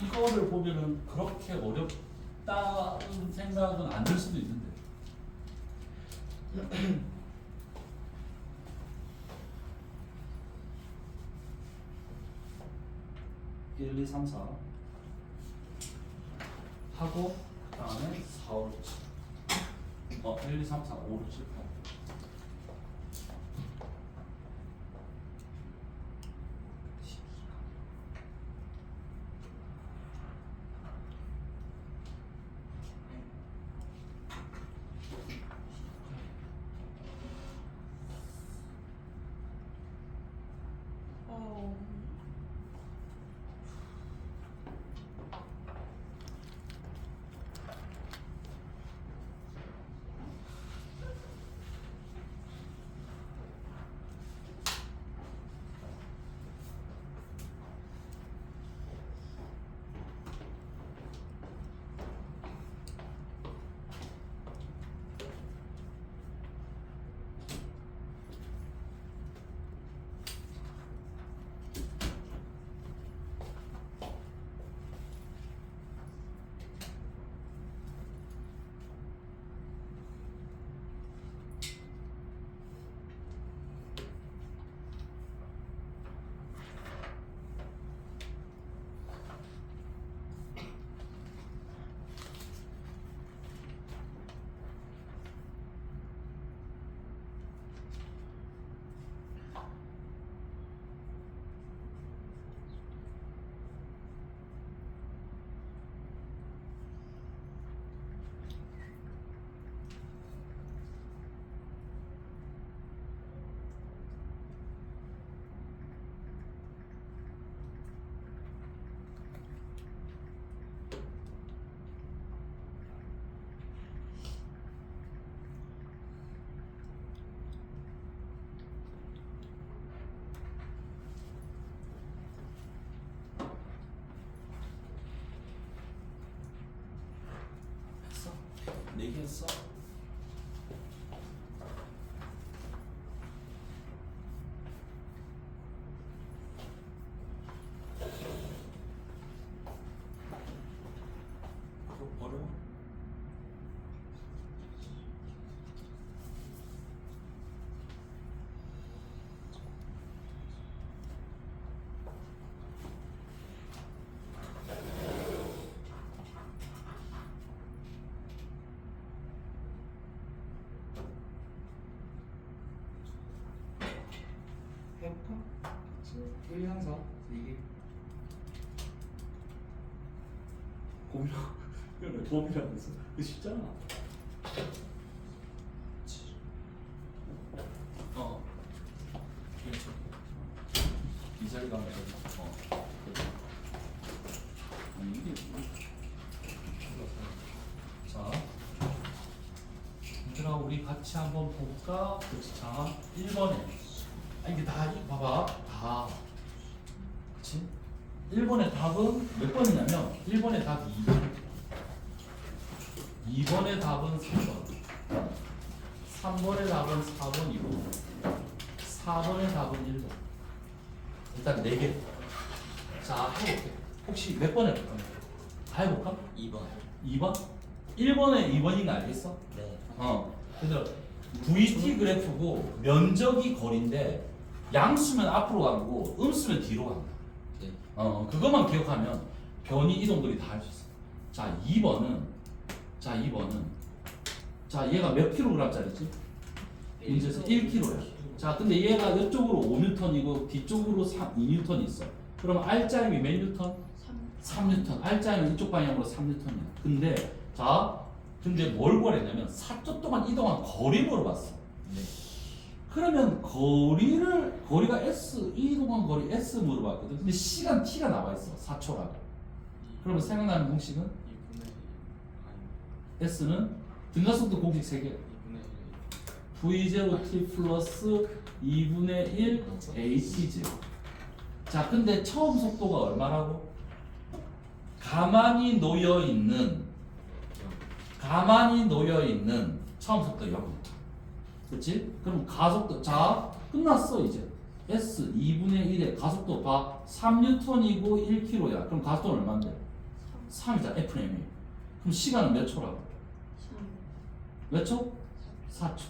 이거를 보면은 그렇게 어렵다는 생각은 안 들 수도 있는데. 1, 2, 3, 4 하고 그 다음에 4, 5, 6, 7 1, 2, 3, 4, 5, 6, 7, 8 했어? 4개 했어? 그거 어려워? 해볼까? 1, 2, 3, 4 4개 고민하고 그래 고민하고 있어. 이거 쉽잖아. 어. 그렇죠. 이 자리가 하면 그래. 아니 이게 자, 얘들아 우리 같이 한번 볼까? 그렇지. 자, 1번에 이게 다 이거 봐봐 다. 그렇지? 1번의 답은 몇 번이냐면 1번의 답이 2번 2번의 답은 3번 3번의 답은 4번이고 4번의 답은 1번 일단 4개 자 해볼게 혹시 몇 번 해볼까? 다 해볼까? 2번. 2번? 1번에 2번인 거 알겠어? 네. 그래서 VT 그래프고 면적이 거리인데 양수면 앞으로 가고 음수면 뒤로 간다 네. 그것만 기억하면 변이 이동들이 다 할 수 있어. 자, 2번은 자, 얘가 몇 킬로그램짜리지? 문제에서 1kg야. 자, 근데 얘가 이쪽으로 5N이고 뒤쪽으로 2N 있어. 그럼 R자임이 몇 뉴턴? 3N. R자임은 이쪽 방향으로 3N이야. 근데 뭘 구하랬냐면 4초 동안 이동한 거리 물어봤어. 네. 그러면 거리가 S, 이동한 거리 S 물어봤거든. 근데 시간 T가 나와 있어. 4초라고. 그러면 생각나는 공식은 2분의 1 아니 S는 등가속도 공식 3개. 2분의 1 V0T 플러스 2분의 1 AT0. 자, 근데 처음 속도가 얼마라고? 가만히 놓여 있는 처음 속도 0. 그렇지? 그럼 가속도 자 끝났어 이제. S 2분의 1의 가속도 봐. 3N이고 1km야. 그럼 가속도는 얼마인데? 3이잖아. Fm이. 그럼 시간은 몇 초라고? 몇 초? 4초.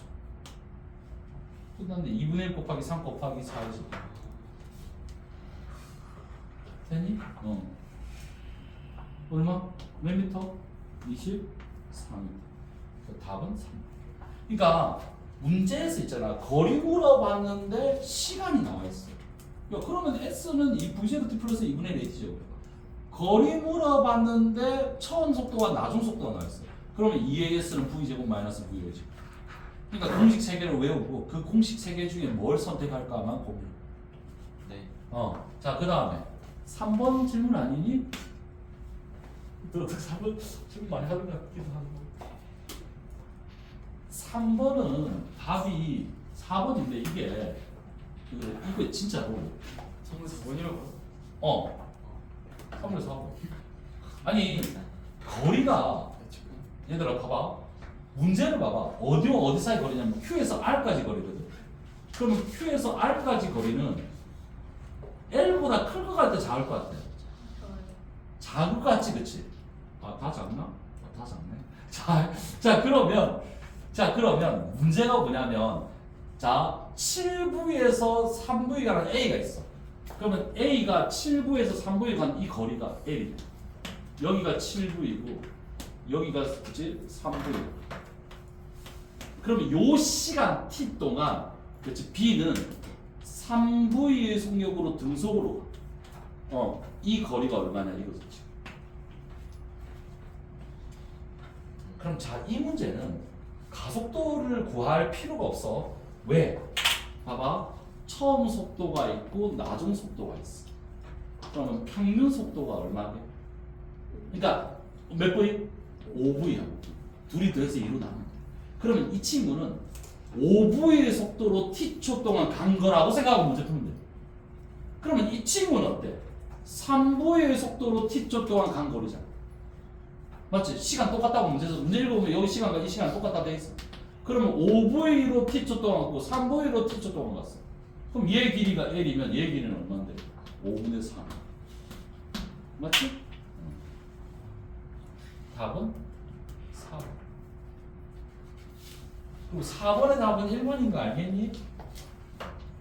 끝났는데 2분의 1 곱하기 3 곱하기 4지. 되니? 얼마? 몇 미터? 24m. 답은 3. 그러니까 문제에서 있잖아. 거리 물어봤는데 시간이 나와 있어. 야, 그러면 S는 이 VZT 플러스 2분의 1이죠. 거리 물어봤는데 처음 속도와 나중 속도가 나와 있어. 그러면 2AS는 V제곱 마이너스 V로지. 그러니까 공식 3개를 외우고 그 공식 3개 중에 뭘 선택할까만 고민. 네. 자, 그 다음에 3번 질문 아니니? 너 3번 질문 많이 하는 것 같기도 하고. 3번은 답이 4번인데 이게 진짜로 성분 4번이라고? 3분의 4번. 아니 거리가 얘들아 봐봐. 문제를 봐봐. 어디 사이 거리냐면 Q에서 R까지 거리거든. 그러면 Q에서 R까지 거리는 L보다 클 것 같아, 작을 것 같아? 작을 것 같지, 그치? 다 작나? 다 작네. 그러면 문제가 뭐냐면, 자, 7부에서 3부에 가는 A가 있어. 그러면 A가 7부에서 3부에 가는 이 거리가 L이야. 여기가 7부이고, 여기가 그치? 3부이고. 그러면 요 시간 T 동안, 그치? B는 3부의 속력으로 등속으로 이 거리가 얼마냐 이거지. 그럼 자, 이 문제는 가속도를 구할 필요가 없어. 왜? 봐봐. 처음 속도가 있고 나중 속도가 있어. 그러면 평균 속도가 얼마게? 그러니까 몇 부위? 5부위야. 둘이 더해서 2로 나누면. 그러면 이 친구는 5부의 속도로 t초 동안 간 거라고 생각하고 문제 푸면 돼. 그러면 이 친구는 어때? 3부의 속도로 t초 동안 간 거리잖아. 맞지? 시간 똑같다고 문제 읽어보면 여기 시간과 이 시간 똑같다 돼 있어. 그러면 5부의로 t초 동안 갔고 3부의로 t초 동안 갔어. 그럼 얘 길이가 L이면 얘 길이는 얼마인데? 5분의 3. 맞지? 답은 4번. 그리고 4번의 답은 1번인 거 알겠니?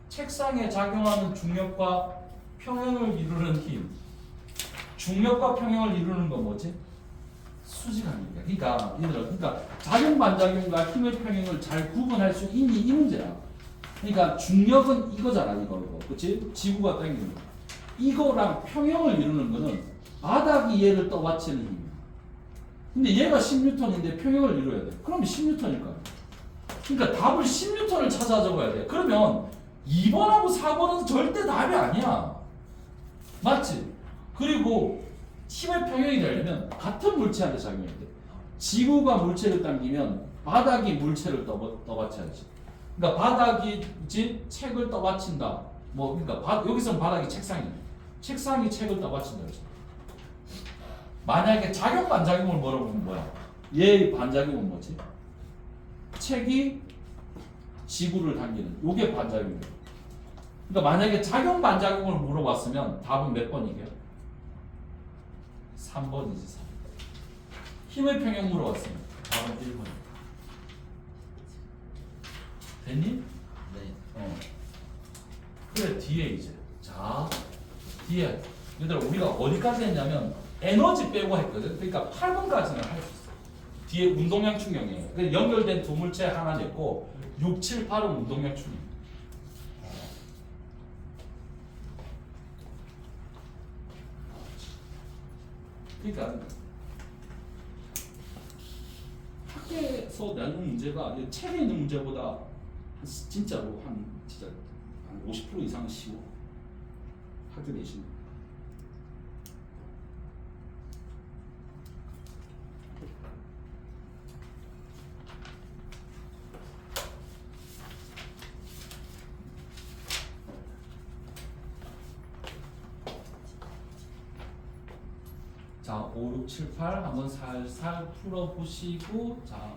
책상에 작용하는 중력과 평형을 이루는 힘. 중력과 평형을 이루는 건 뭐지? 수직함이니까. 그러니까 작용 반작용과 힘의 평형을 잘 구분할 수 있니 이 문제야. 그러니까 중력은 이거잖아, 이걸로. 그렇지? 지구가 당기는 거. 이거랑 평형을 이루는 거는 바닥이 얘를 떠받치는 힘이야. 근데 얘가 10N인데 평형을 이루어야 돼. 그럼 10N일 거야. 그러니까 답을 10N을 찾아 적어야 돼. 그러면 2번하고 4번은 절대 답이 아니야. 맞지? 그리고 힘의 평형이 되려면 같은 물체한테 작용해야 돼. 지구가 물체를 당기면 바닥이 물체를 떠받쳐야지. 그러니까 바닥이 책을 떠받친다. 그러니까 여기서는 바닥이 책상이야. 책상이 책을 떠받친다. 만약에 작용 반작용을 물어보면 뭐야? 얘의 반작용은 뭐지? 책이 지구를 당기는 요게 반작용이에요. 그러니까 만약에 작용 반작용을 물어봤으면 답은 몇 번이게요? 3번이지. 3번. 힘의 평형 물어봤으면 답은 1번이에요. 됐니? 네. 그래, 뒤에 이제. 자, 뒤에. 얘들아, 우리가 어디까지 했냐면 에너지 빼고 했거든. 그러니까 8번까지는 할 수 있어. 뒤에 운동량 충격이에요. 연결된 두 물체 하나 냈고 6, 7, 8은 운동량 충격. 그러니까 학교에서 내는 문제가 책에 있는 문제보다 진짜로 한 50% 이상은 쉬워. 학교 내신. 자, 5, 6, 7, 8 한번 살살 풀어보시고, 자,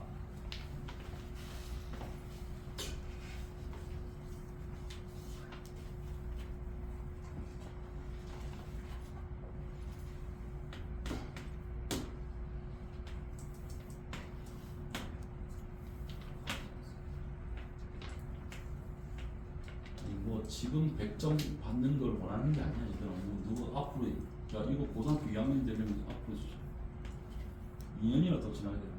지금 100점 받는 걸 원하는 게 아니야. 얘들아. 누구 앞으로 야 이거 고등학교 2학년 되면 앞으로 2년이나 더 지나야 돼.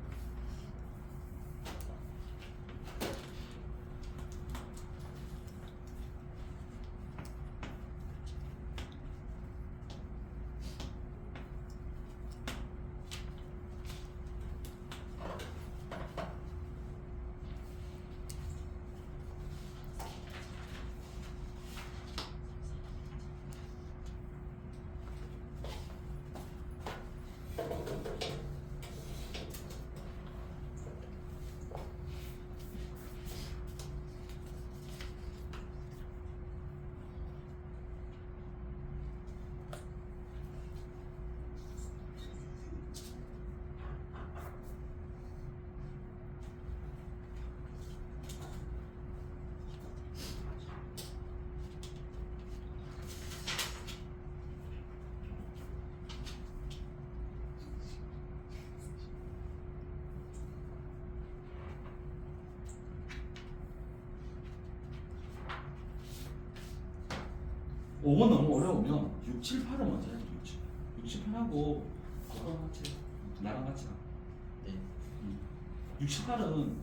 오번 너무 어려우면 6, 7, 8을 먼저 해. 6, 7, 8하고 너랑 같이 나랑 같이 가. 네. 6, 7, 8은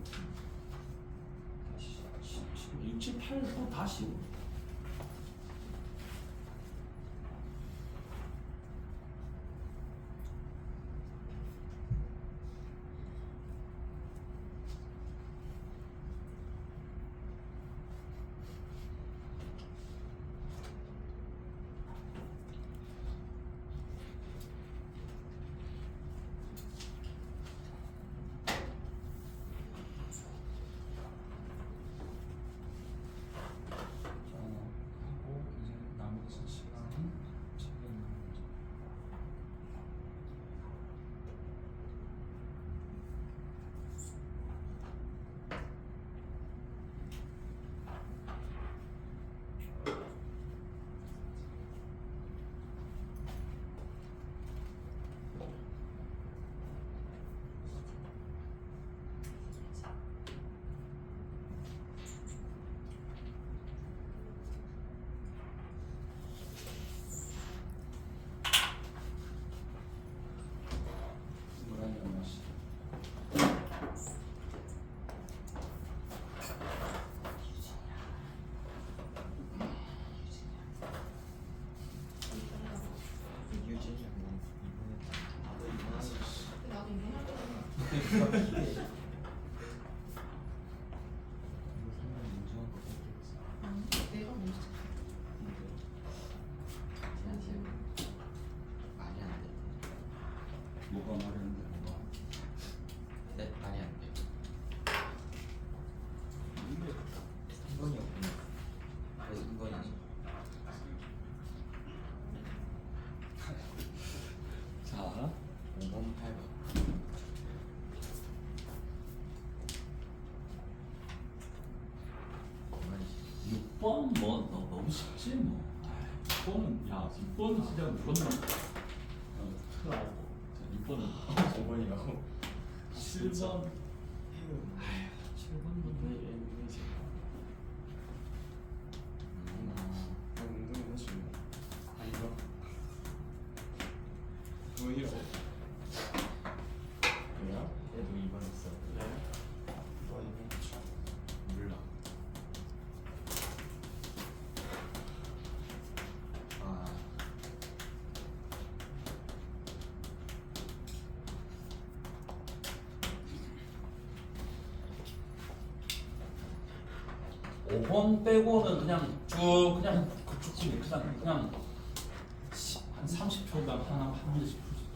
6, 7, 8도 다 쉬워. 하고 이제 나머지 시간은 책에 있는 거죠. 뭐라는 거지? 유진이 형 나도 이거 할 거야. 이번에 이거 상관 인정한 거 생겼어. 내가 먼저 사실 말이 안 돼. 뭐가 말했는데 뭐가? 네, 말이 안 돼. 3번이었구나. 그래서 3번이지. 자, 5번, 8번. 6번 뭐 너무 쉽지 뭐. 6번은 야 6번은 진짜 무조건 틀라고. 6번은 5번이라고? 7번. 7번도 왜 운동이 사실 아닌가? 뭐이라고? 그래요? 얘도 2번 했어. 그래? 너 2번 했죠? 몰라. 아. 오 번 빼고는 그냥 쭉 그냥 그쪽 그냥 한 30초간 하나 한 문제씩 풀 수 있어.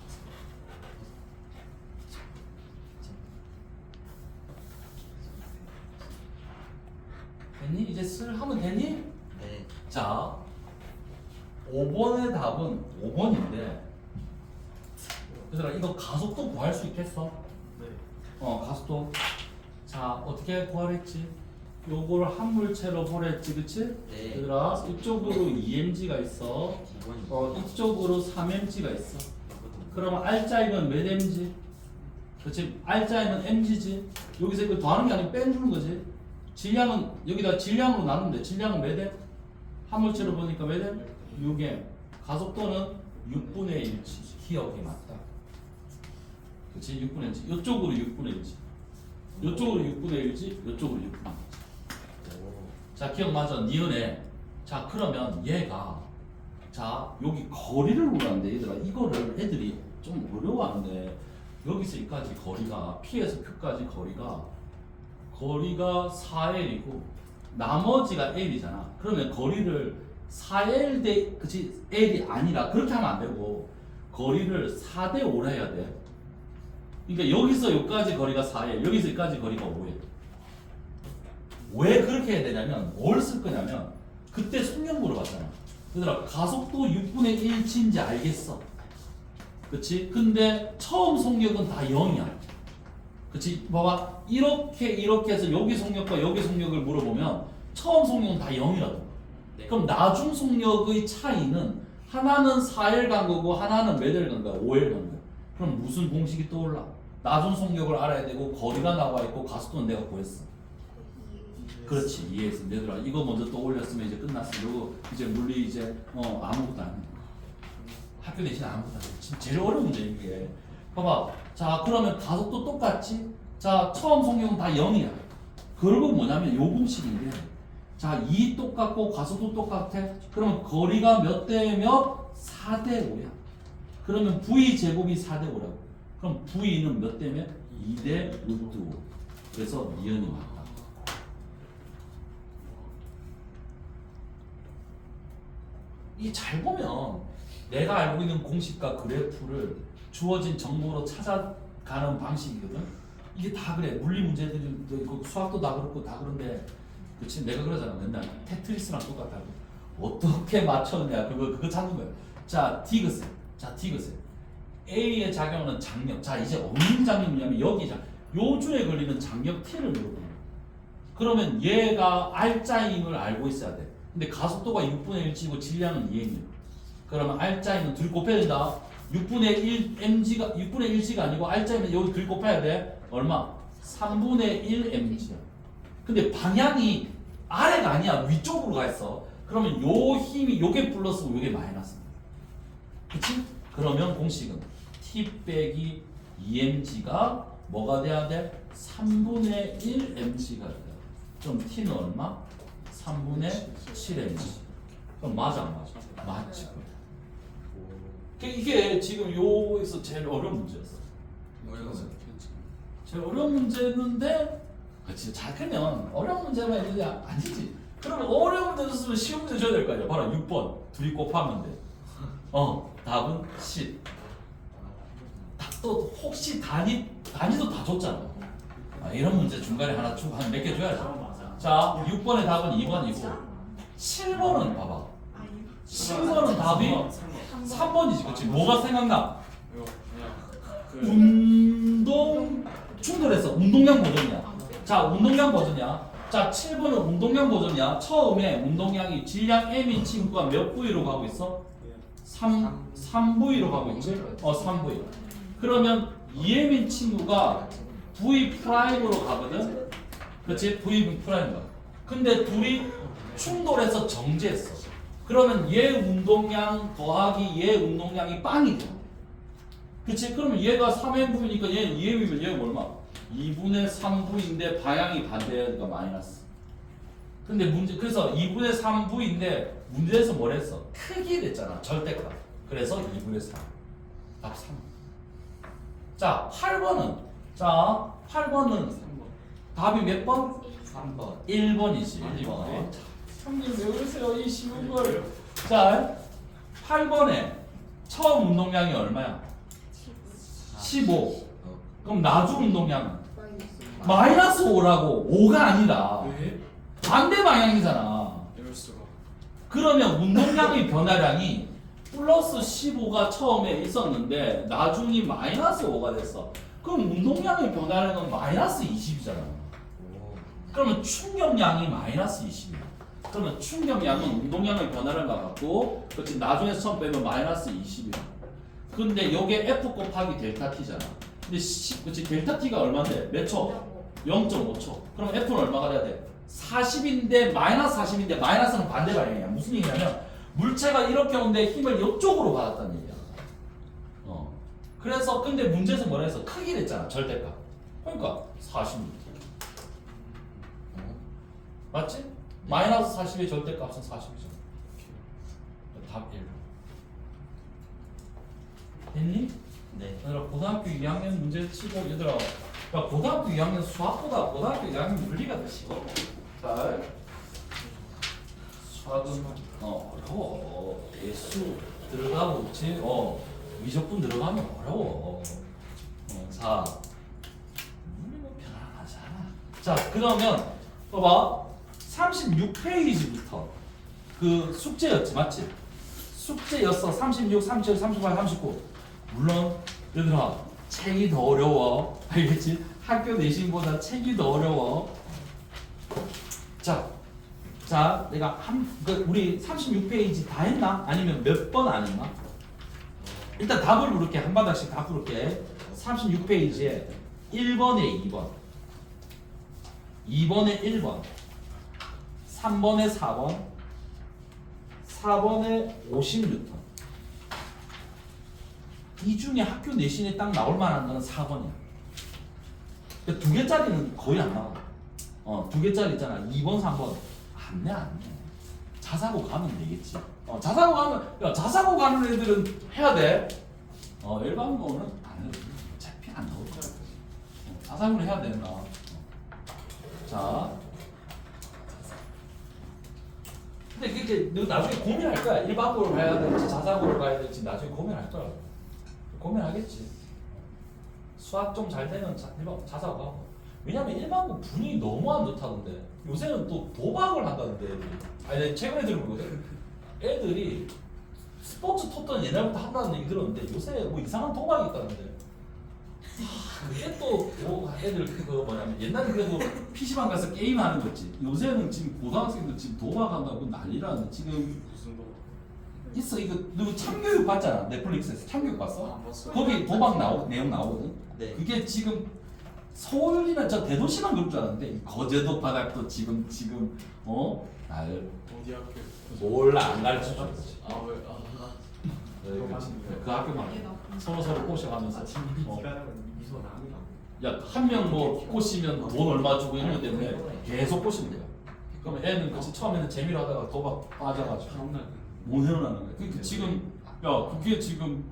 됐니? 이제 쓸 하면 되니? 네. 자, 5번의 답은 5번인데 얘들아 이거 가속도 구할 수 있겠어? 네. 가속도. 자, 어떻게 구하랬지? 요거를 한 물체로 보랬지, 그치? 네. 얘들아 이쪽으로 2mg가 있어. 2번이. 이쪽으로 3mg가 있어. 그러면 R자이면 몇 mg? 그치? R자이면 mg지. 여기서 이거 더하는 게 아니고 빼주는 거지. 질량은 여기다 질량으로 나누면 돼. 질량은 몇 m? 화물체로 보니까 왜 돼? 6m. 가속도는 6분의 1지. 기억이 맞다. 그치? 6분의 1지. 이쪽으로 6분의 1지. 이쪽으로 6분의 1지. 이쪽으로 6분의 1지. 자, 기억 맞아. 니은에. 자, 그러면 얘가 자, 여기 거리를 구하는데 얘들아 이거를 애들이 좀 어려워하는데 여기서 여기까지 거리가 P에서 Q까지 거리가 4L이고 나머지가 L이잖아. 그러면 거리를 4L 대 그치 L이 아니라 그렇게 하면 안 되고 거리를 4대 5로 해야 돼. 그러니까 여기서 여기까지 거리가 4L, 여기서 여기까지 거리가 5L. 왜 그렇게 해야 되냐면 뭘 쓸 거냐면 그때 속력 물어봤잖아. 얘들아 가속도 6분의 1치인지 알겠어. 그치? 근데 처음 속력은 다 0이야. 그치? 봐봐. 이렇게 해서 여기 속력과 여기 속력을 물어보면 처음 속력은 다 0이라고. 네. 그럼 나중 속력의 차이는 하나는 4L 간 거고 하나는 몇 L 간 거야? 5L 간 거야. 그럼 무슨 공식이 떠올라? 나중 속력을 알아야 되고 거리가 나와 있고 가속도는 내가 구했어. 그렇지, 이해했어. 얘들아 이거 먼저 떠올렸으면 이제 끝났어. 그리고 이제 물리 이제 아무것도 안 해. 학교 내신 아무것도 안 해. 지금 제일 어려운 문제 이게. 봐봐. 자 그러면 가속도 똑같지? 자 처음 속력은 다 0이야. 그리고 뭐냐면 요 공식인데 자 2 똑같고 가속도 똑같아. 그러면 거리가 몇 대 몇? 4대 5야. 그러면 V 제곱이 4대 5라고. 그럼 V는 몇 대 몇? 2대 루트 5. 그래서 니은이 맞다. 이 잘 보면 내가 알고 있는 공식과 그래프를 주어진 정보로 찾아가는 방식이거든. 이게 다 그래. 물리 문제들이 수학도 다 그렇고 다 그런데 그치? 내가 그러잖아. 맨날 테트리스랑 똑같다고. 어떻게 맞췄냐 그거 찾는 거야. 자 디귿에 자 디귿에 A의 작용은 장력. 자 이제 어느 장력이냐면 여기 요 줄에 걸리는 장력 T를 물어보는 거야. 그러면 얘가 R자임을 알고 있어야 돼. 근데 가속도가 6분의 1치고 질량은 2m이야. 그러면 R자임은 둘 곱해야 된다. 6분의 1G가 아니고 R자임은 여기 둘 곱해야 돼. 얼마? 3분의 1mg야. 근데 방향이 아래가 아니야. 위쪽으로 가 있어. 그러면 요 힘이 요게 플러스고 요게 마이너스. 그치? 그러면 공식은 T 빼기 2mg가 뭐가 돼야 돼? 3분의 1mg가 돼야 돼. 그럼 T는 얼마? 3분의 7mg. 그럼 맞아 안 맞아? 맞지. 이게 지금 여기서 제일 어려운 문제였어. 제일 어려운 문제였는데 그치 잘 크면 어려운 문제만 있는데 아니지. 그러면 어려운 문제 줬으면 쉬운 문제 줘야 될 거 아니야. 바로 6번 둘이 곱하면 돼. 답은 10. 또 혹시 단위도 다 줬잖아. 이런 문제 중간에 하나 주고 한 몇 개 줘야지. 자 6번의 답은 2번이고 7번은 봐봐. 7번은 답이 3번이지. 그치? 뭐가 생각나? 운동 충돌했어. 운동량 버전이야. 자 운동량 버전이야. 자 7번은 운동량 버전이야. 처음에 운동량이 질량 M인 친구가 몇 부위로 가고 있어? 3부위로 가고 있지? 3부위. 그러면 2M인 친구가 V 프라임으로 가거든? 그치? V 프라임으로. 근데 둘이 충돌해서 정지했어. 그러면 얘 운동량 더하기 얘 운동량이 빵이 돼. 그치? 그러면 얘가 3M부위니까 얘는 2M이면 얘가 얼마? 2분의 3부인데 방향이 반대니까 마이너스. 근데 그래서 2분의 3부인데 문제에서 뭘 했어? 크기를 했잖아. 절대값. 그래서 2분의 3. 답 3. 자, 8번은 3번. 답이 몇 번? 3번. 1번이지. 1번. 형님 왜 그러세요? 이 쉬운 걸. 자, 8번에 처음 운동량이 얼마야? 15. 그럼 나중 운동량은? 마이너스 5라고. 5가 아니라 왜? 반대 방향이잖아. 이럴 수가. 그러면 운동량의 변화량이 플러스 15가 처음에 있었는데 나중에 마이너스 5가 됐어. 그럼 운동량의 변화량은 마이너스 20이잖아. 그러면 충격량이 마이너스 20이야. 그러면 충격량은 운동량의 변화를 나갔고 그렇지 나중에 처음 빼면 마이너스 20이야. 근데 요게 F 곱하기 델타 T잖아. 근데 그렇지 델타 T가 얼마인데? 몇 초? 0.5초. 그럼 F는 얼마가 돼야 돼? 40인데 마이너스 40인데 마이너스는 반대 방향이야. 무슨 얘기냐면 물체가 이렇게 오는데 힘을 이쪽으로 받았다는 얘기야. 그래서 근데 문제에서 뭐라 했어? 크기를 했잖아. 절대값. 그러니까 40m. 맞지? 마이너스 40의 절대값은 40이잖아. 답 1. 됐니? 네. 얘들아 고등학교 2학년 문제 치고 얘들아 야 고등학교 2학년 수학보다 고등학교 2학년 물리가 더 쉬워. 자 수학은 어려워. 예수 들어가고 그치? 미적분 들어가면 어려워. 자 물리는 편안하잖아. 자 그러면 봐봐 36페이지부터 그 숙제였지 맞지? 숙제였어. 36, 37, 38, 39. 물론 얘들아 책이 더 어려워. 알겠지? 학교 내신보다 책이 더 어려워. 자 내가 우리 36페이지 다 했나? 아니면 몇 번 안 했나? 일단 답을 부를게. 한 바닥씩 다 부를게. 36페이지에 1번에 2번 2번에 1번 3번에 4번 4번에 50N 이 중에 학교 내신에 딱 나올 만한 거는 4번이야. 두 개짜리는 거의 안 나와. 두 개짜리 있잖아. 2번, 3번 안 내. 자사고 가면 되겠지. 자사고 가면 자사고 가는 애들은 해야 돼. 일반고는 안 해도 돼. 어차피 안 나올 거야. 자사고는 해야 된다. 자. 근데 그게 너 나중에 고민할 거야. 일반고를 가야 될지 자사고를 가야 될지 나중에 고민할 거야. 고민하겠지. 수학 좀 잘 되면 자사고 가고. 왜냐면 일반고 분위기 너무 안 좋다던데. 요새는 또 도박을 한다는데 애들이. 아니 최근에 들은 거거든. 애들이 스포츠 토토는 옛날부터 한다는 얘기 들었는데 요새 뭐 이상한 도박이 있다는데. 그게 또 애들 그거 뭐냐면 옛날에 그래도 PC방 가서 게임하는 거지. 요새는 지금 고등학생들 지금 도박한다고 난리라는데 지금 무슨 거? 있어. 이거 너 참교육 봤잖아. 넷플릭스에서 참교육 봤어? 안 봤어요. 거기 도박 내용 나오거든. 네. 그게 지금 서울이나 저 대도시만 그럴 줄 알았는데 이 거제도 바닥도 지금 날 어디 학교? 몰라 안 가르쳐 줄 거지. 아 왜? 그 학교만 서로 꼬셔가면서 미소 나는 야한 명 뭐 꼬시면 돈 얼마 주고 이런 것 때문에 계속 꼬시는 거야. 그러면 애는 그치 처음에는 재미로 하다가 도박 빠져가지고 다음날 못 헤어나는 거야. 그러니까 지금 그게 지금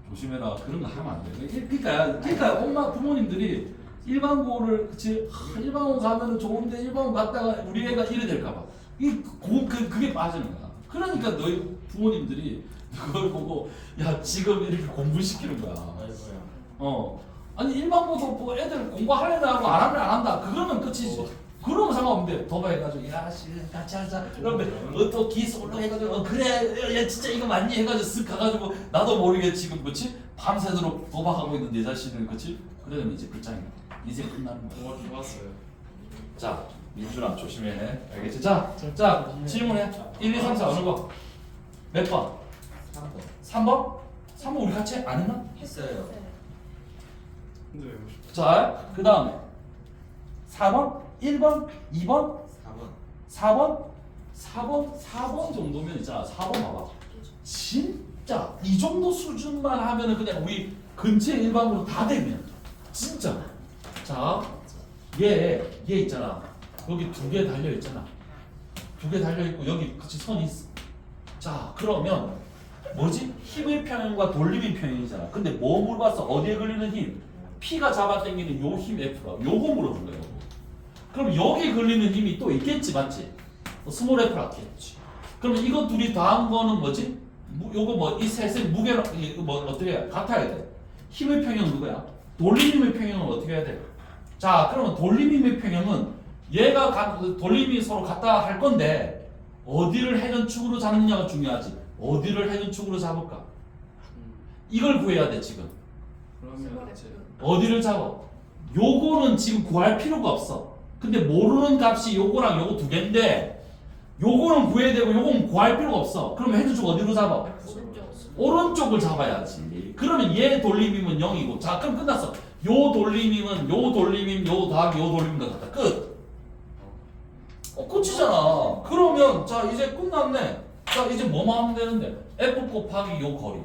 조심해라. 그런 거 하면 안 돼. 그러니까 엄마 부모님들이 일반고를 그치 일반고 가면은 좋은데 일반고 갔다가 우리 애가 이래 될까 봐. 그게 빠지는 거야. 그러니까 너희 부모님들이 그걸 보고 야 지금 이렇게 공부시키는 거야. 아이고야. 아니 일반고도 뭐 애들 공부하려나 하고 안 하면 안 한다. 그러면 끝이지. 그러면 상관없는데 도박해가지고 야씨 같이 하자. 그러면 또 기술로 해가지고 그래 야 진짜 이거 맞니 해가지고 쓱 가가지고 나도 모르게 지금 그치 밤새도록 도박하고 있는 내 자신을 그치 그러면 이제 끝장이야. 인생 끝나는 거야. 와 좋았어요. 자 민준아 조심해. 알겠지? 자 질문해. 1, 2, 3, 4 어느 거? 몇 번? 3번 3번? 3번 우리 같이 안 했나? 했어요. 근데 왜 오십? 자 그 다음에 4번? 1번? 2번? 4번 4번 정도면 있잖아. 4번 봐봐. 진짜 이 정도 수준만 하면은 그냥 우리 근처에 일반으로 다 되면 진짜. 자, 얘 있잖아. 여기 2개 달려 있잖아. 2개 달려 있고 여기 같이 선이 있어. 자, 그러면 뭐지? 힘의 평형과 돌림의 평형이잖아. 근데 뭐 물어봤어? 어디에 걸리는 힘? P가 잡아당기는 요 힘 F가. 요거 물어준 거야. 그럼 여기 걸리는 힘이 또 있겠지, 맞지? 스몰 F 같겠지. 그러면 이거 둘이 더한 거는 뭐지? 요거 뭐 이 셋의 무게로 뭐 어떻게 해야 같아야 돼? 힘의 평형은 누구야? 돌림힘의 평형은 어떻게 해야 돼? 자, 그러면 돌림힘의 평형은 얘가 돌림이 서로 같다 할 건데 어디를 해전축으로 잡느냐가 중요하지. 어디를 해전축으로 잡을까? 이걸 구해야 돼 지금. 그러면 이제 어디를 잡아? 요거는 지금 구할 필요가 없어. 근데 모르는 값이 요거랑 요거 2개인데 요거는 구해야 되고 요거는 구할 필요가 없어. 그러면 해주축 어디로 잡아? 오른쪽을 잡아야지. 그러면 얘 돌림임은 0이고 자 그럼 끝났어. 요 돌림임은 요 돌림임 요 더하기 요 돌림임과 같다. 끝. 끝이잖아. 그러면 자 이제 끝났네. 자 이제 뭐만 하면 되는데 F 곱하기 요 거리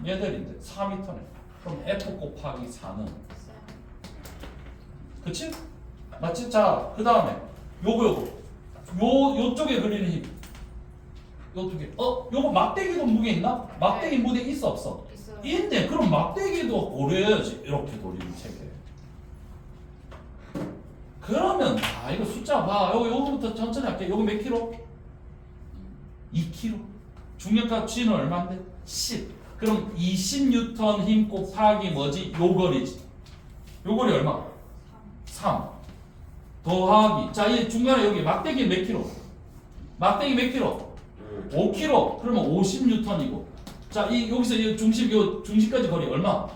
얘들인데 4m네. 그럼 F 곱하기 4는 그치? 맞지? 자 그 다음에 요거 요쪽에 그리는 힘 요쪽에 요거 막대기도 무게 있나? 막대기 무게 있어 없어? 있어요. 있네. 그럼 막대기도 고려해야지. 이렇게 돌리는 체계. 그러면 이거 숫자 봐. 요거부터 천천히 할게. 요거 몇 킬로? 2킬로. 중력값 G는 얼마인데? 10. 그럼 20N 힘 곱하기 뭐지? 요 거리지. 요 거리 얼마? 3. 더하기. 자, 이 중간에 여기 막대기 몇 킬로? 막대기 몇 킬로? 5킬로. 그러면 50N이고. 자, 여기서 이 중심까지 거리 얼마?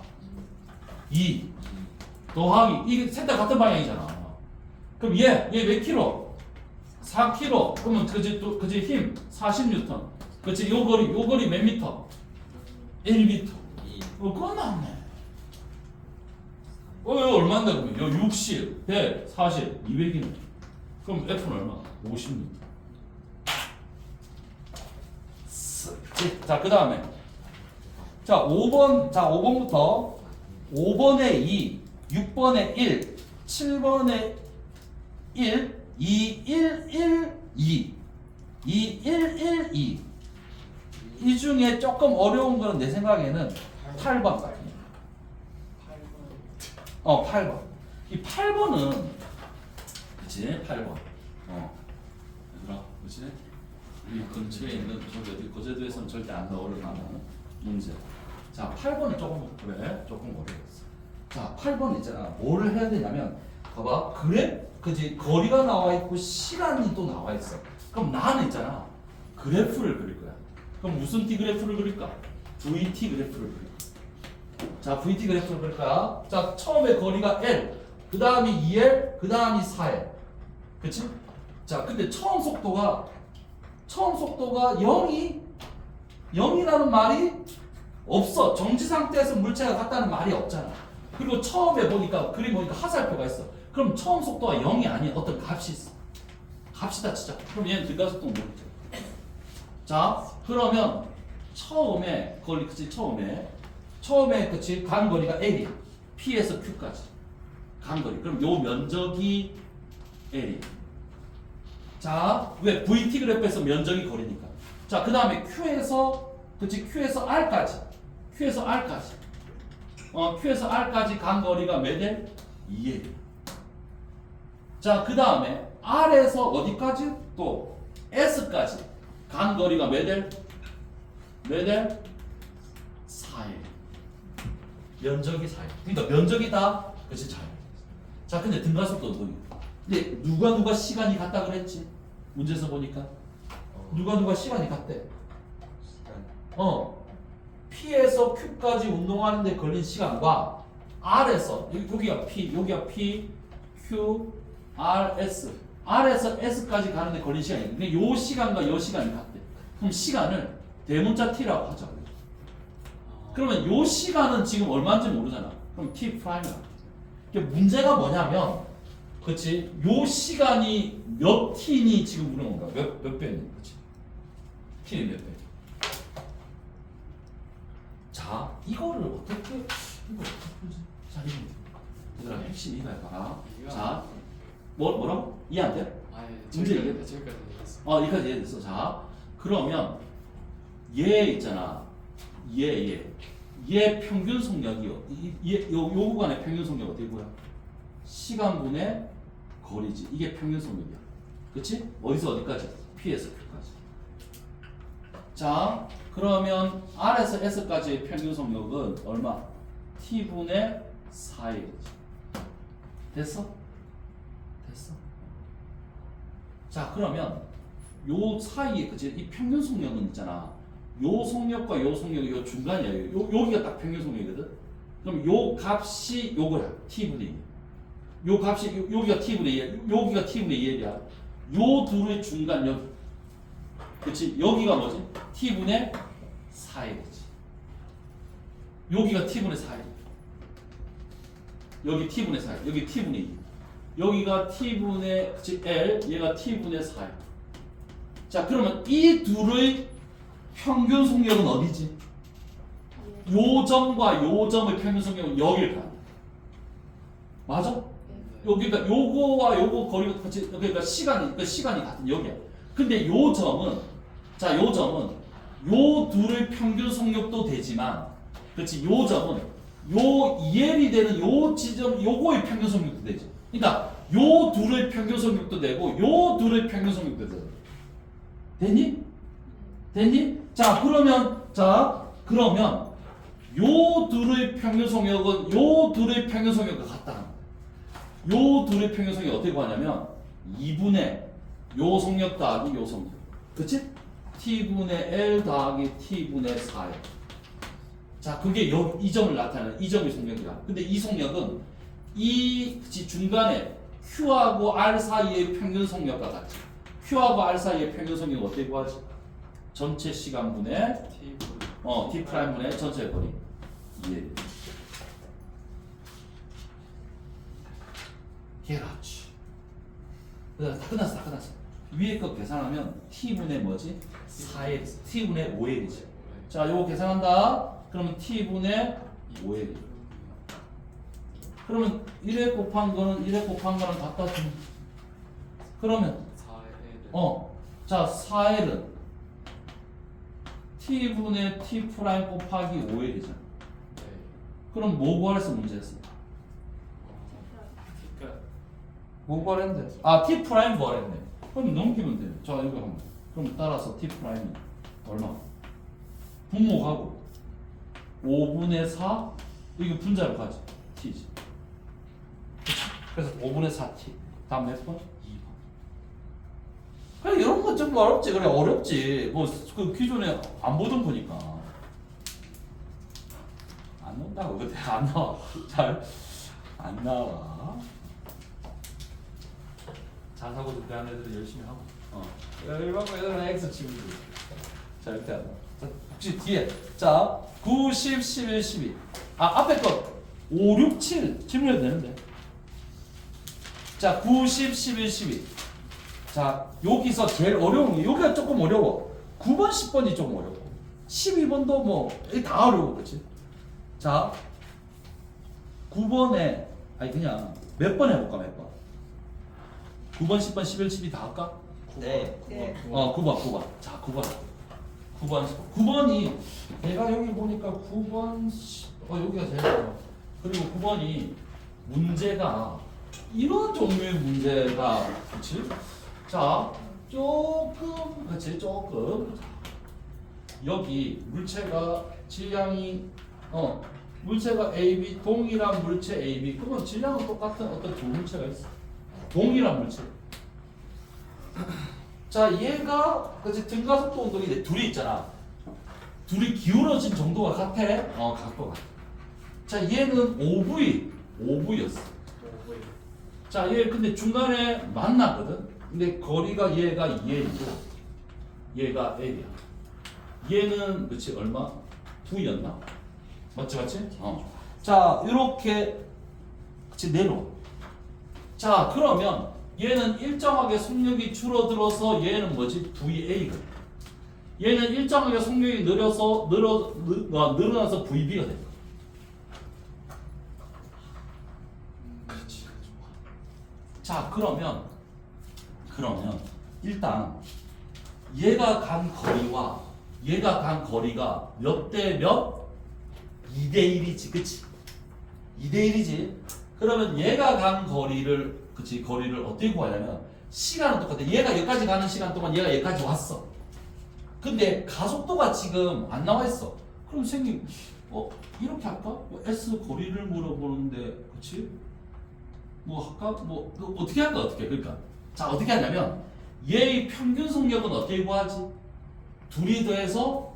2. 더하기. 이게 셋 다 같은 방향이잖아. 그럼 얘 몇 킬로? 4킬로. 그러면 그지 힘 40N. 그치 요 거리 몇 미터? 1미터. 끝났네. 이거 얼마인데 그러면? 요 60, 100, 40, 200이네. 그럼 F는 얼마? 50m. 자, 그 다음에 자 5번 자 5번부터 5번에 2, 6번에 1, 7번에 1, 2, 1, 1, 2, 2, 1, 1, 2. 이 중에 조금 어려운 거는 내 생각에는 8번 같아요. 8번. 이 8번은 그치? 8번. 얘들아, 그치? 우리 근처에 있는 저기 어디 거제도에서는 절대 안 나오는 문제. 자, 8번은 조금 어려웠어. 자, 8번 있잖아. 뭐를 해야 되냐면 봐봐. 그지? 거리가 나와 있고 시간이 또 나와 있어. 그럼 나는 있잖아. 그래프를 그릴 거야. 그럼 무슨 T 그래프를 그릴까? VT 그래프를 그릴 거야. 자, VT 그래프를 그릴 거야. 자, 처음에 거리가 L, 그 다음이 2L, 그 다음이 4L. 그치? 자, 근데 처음 속도가 0이라는 말이 없어. 정지 상태에서 물체가 같다는 말이 없잖아. 그리고 처음에 보니까 그림 보니까 화살표가 있어. 그럼 처음 속도가 0이 아닌 어떤 값이 있어. 값이다 치자. 그럼 얘는 들가속도 모르죠. 자, 그러면 처음에 거리 그치 처음에 그치 간 거리가 L이야. P에서 Q까지 간 거리. 그럼 요 면적이 L이야. 자, 왜 VT 그래프에서 면적이 거리니까. 자, 그 다음에 Q에서 R까지. Q에서 R까지 간 거리가 몇 L? 2L. 자, 그 다음에 R에서 어디까지? 또 S까지 간 거리가 몇 L? 4L. 면적이 4L. 그러니까 면적이다. 그치, 잘. 자, 근데 등가속도 어떠니? 근데 누가 시간이 같다 그랬지? 문제에서 보니까 누가 시간이 같대? P에서 Q까지 운동하는데 걸린 시간과 R에서 여기가 P, Q, R, S. R에서 S까지 가는데 걸린 시간이 근데 요 시간과 요 시간이 같대. 그럼 시간을 대문자 T라고 하자. 그러면 요 시간은 지금 얼마인지 모르잖아. 그럼 T 프라임이야. 문제가 뭐냐면 그치? 요 시간이 몇 T니 지금 물어본 거야. 몇 배니? 그치? T는 몇 배? 자, 이거를 어떻게 풀지? 자, 얘들아, 핵심 이거야. 봐라. 자, 뭐라고? 이해 안 돼? 문제 이해? 지금까지 이해했어. 여기까지 이해됐어. 자, 그러면 얘 있잖아. 얘 평균 속력이요. 요 구간의 평균 속력 어떻게 보여? 시간분의 거리지. 이게 평균 속력이야. 그치? 어디서 어디까지? P에서 Q까지. 자, 그러면 R에서 S까지의 평균 속력은 얼마? T분의 4이지. 됐어? 자, 그러면 요 사이에 그치? 이 평균 속력은 있잖아. 요 속력과 요 속력이 요 중간이야. 여기가 딱 평균 속력이거든. 그럼 요 값이 요거야. T분의 2. 요 값이 여기가 T분의 2, 여기가 T분의 2이야. 요 둘의 중간 여기. 그치? 여기가 뭐지? T분의 4이지. 여기가 T분의 4야. 여기 T분의 4, 여기 T분의 2. 여기가 t분의 L, 얘가 t분의 4야. 자, 그러면 이 둘의 평균 속력은 어디지? 요 점과 요 점의 평균 속력은 여길 가야 돼. 맞아? 여기가 요거와 요거 거리가 같이 그러니까 시간이 같은 여기야. 근데 요 점은 요 점은 요 둘의 평균 속력도 되지만, 그렇지? 요 점은 요 EL이 되는 요 지점 요거의 평균 속력도 되지. 그러니까 요 둘의 평균 속력도 되고 요 둘의 평균 속력도 되잖아. 됐니? 됐니? 자, 그러면 요 둘의 평균 속력은 요 둘의 평균 속력과 같다. 요 둘의 평균 속력이 어떻게 구하냐면 2분의 요 속력 더하기 요 속력. 그치? t분의 L 더하기 t분의 4야. 자, 그게 이 점을 나타내는 이 점의 속력이야. 근데 이 속력은 중간에 Q하고 R 사이의 평균 속력과 같지. Q하고 R 사이의 평균 속력은 어떻게 구하지? 전체 시간분의 T 프라임분의 전체 거리. 이해돼. 그렇지. 다 끝났어. 위에 거 계산하면 t분의 뭐지? 4L, t분의 5L이지. 자, 요거 계산한다. 그러면 t분의 5L. 그러면 1에 곱한 거는 갖다 주면. 그러면 4L. 4L은 t분의 t 프라임 곱하기 5L이잖아. 네. 그럼 뭐 구하랬어 문제에서? 그러니까 뭐 구하랬는데? t 프라임 구하랬네. 그럼 넘기면 돼요. 자, 이거 한번. 그럼 따라서 t 프라임이 얼마? 분모하고 5분의 4 이거 분자로 가지. t지. 그래서 5분의 4t. 다음 몇 번? 2번. 그래, 이런 거 좀 어렵지. 그래, 어렵지. 그 기존에 안 보던 거니까. 안 나온다고. 근데 안 나와. 잘 안 나와. 자사고 준비하는 애들은 열심히 하고. 일반고 애들은 X 치면 돼. 자, 이렇게 하자. 자, 혹시 뒤에. 자, 9, 10, 11, 12. 앞에 거 5, 6, 7 질문해도 되는데. 자, 9, 10, 11, 12. 자, 여기서 제일 어려운 게 여기가 조금 어려워. 9번, 10번이 좀 어렵고 12번도 뭐 다 어려워. 그렇지? 자, 9번에 그냥 몇 번 해볼까? 몇 번? 9번, 10번, 11, 12 다 할까? 네. 9번. 자, 9번이 내가 여기 보니까 9번 여기가 제일 어려워. 그리고 9번이 문제가 이런 종류의 문제가, 그렇지? 자, 조금 여기 물체가 질량이 물체가 AB 동일한 물체 AB 그러면 질량은 똑같은 어떤 두 물체가 있어. 동일한 물체. 자, 얘가 그치 등가속도 운동인데 둘이 있잖아. 둘이 기울어진 정도가 같아? 같고 같아. 자, 얘는 OV였어. 자, 얘 근데 중간에 만났거든. 근데 거리가 얘가 2L이고 얘가 L이야. 얘는 그치 얼마? 2였나? 맞지? 자, 이렇게 그치 내려와. 자, 그러면 얘는 일정하게 속력이 줄어들어서 얘는 뭐지? 2A거든. 얘는 일정하게 속력이 늘어나서 VB가 돼. 그렇지. 자, 그러면 일단 얘가 간 거리와 얘가 간 거리가 몇 대 몇? 2대 1이지, 그치? 2대 1이지. 그러면 얘가 간 거리를 어떻게 구하냐면 시간은 똑같아. 얘가 여기까지 가는 시간 동안 얘가 여기까지 왔어. 근데 가속도가 지금 안 나와 있어. 그럼 선생님, 이렇게 할까? S 거리를 물어보는데, 그치? 뭐 할까? 어떻게 할까? 그러니까. 자, 어떻게 하냐면 얘의 평균 속력은 어떻게 구하지? 둘이 더해서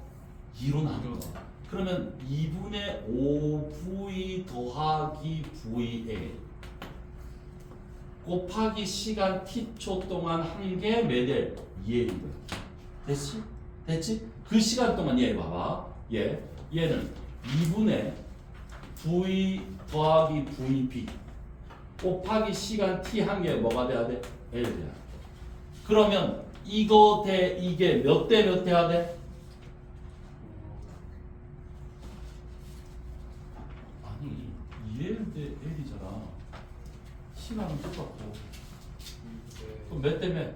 2로 나눈 거. 그러면 2분의 5V 더하기 VA 곱하기 시간 t초 동안 한 개 매달 2L인 거야. 됐지? 그 시간 동안 얘 봐봐. 얘는 2분의 V 더하기 VB 곱하기 시간 t 한 개 뭐가 돼야 돼? L 돼야 돼. 그러면 이거 대 이게 몇 대 몇 돼야 돼? 아니 2L 대 L이잖아. 시간은 똑같고. 그럼 몇 대 몇?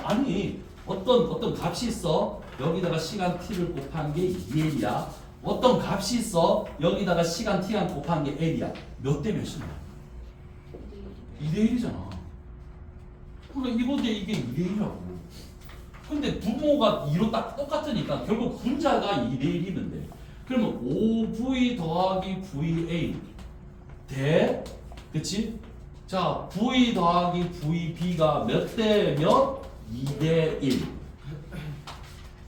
아니 어떤 값이 있어. 여기다가 시간 t를 곱한 게 2L이야. 어떤 값이 있어. 여기다가 시간 t랑 곱한 게 L이야. 몇 대 몇이냐? 2대 1이잖아. 그러니까 이거 대 이게 2대 1이라고. 근데 부모가 2로 딱 똑같으니까 결국 분자가 2대 1이면 돼. 그러면 5V 더하기 VA 대, 그치? 자, V 더하기 VB가 몇 대 몇? 2대 1.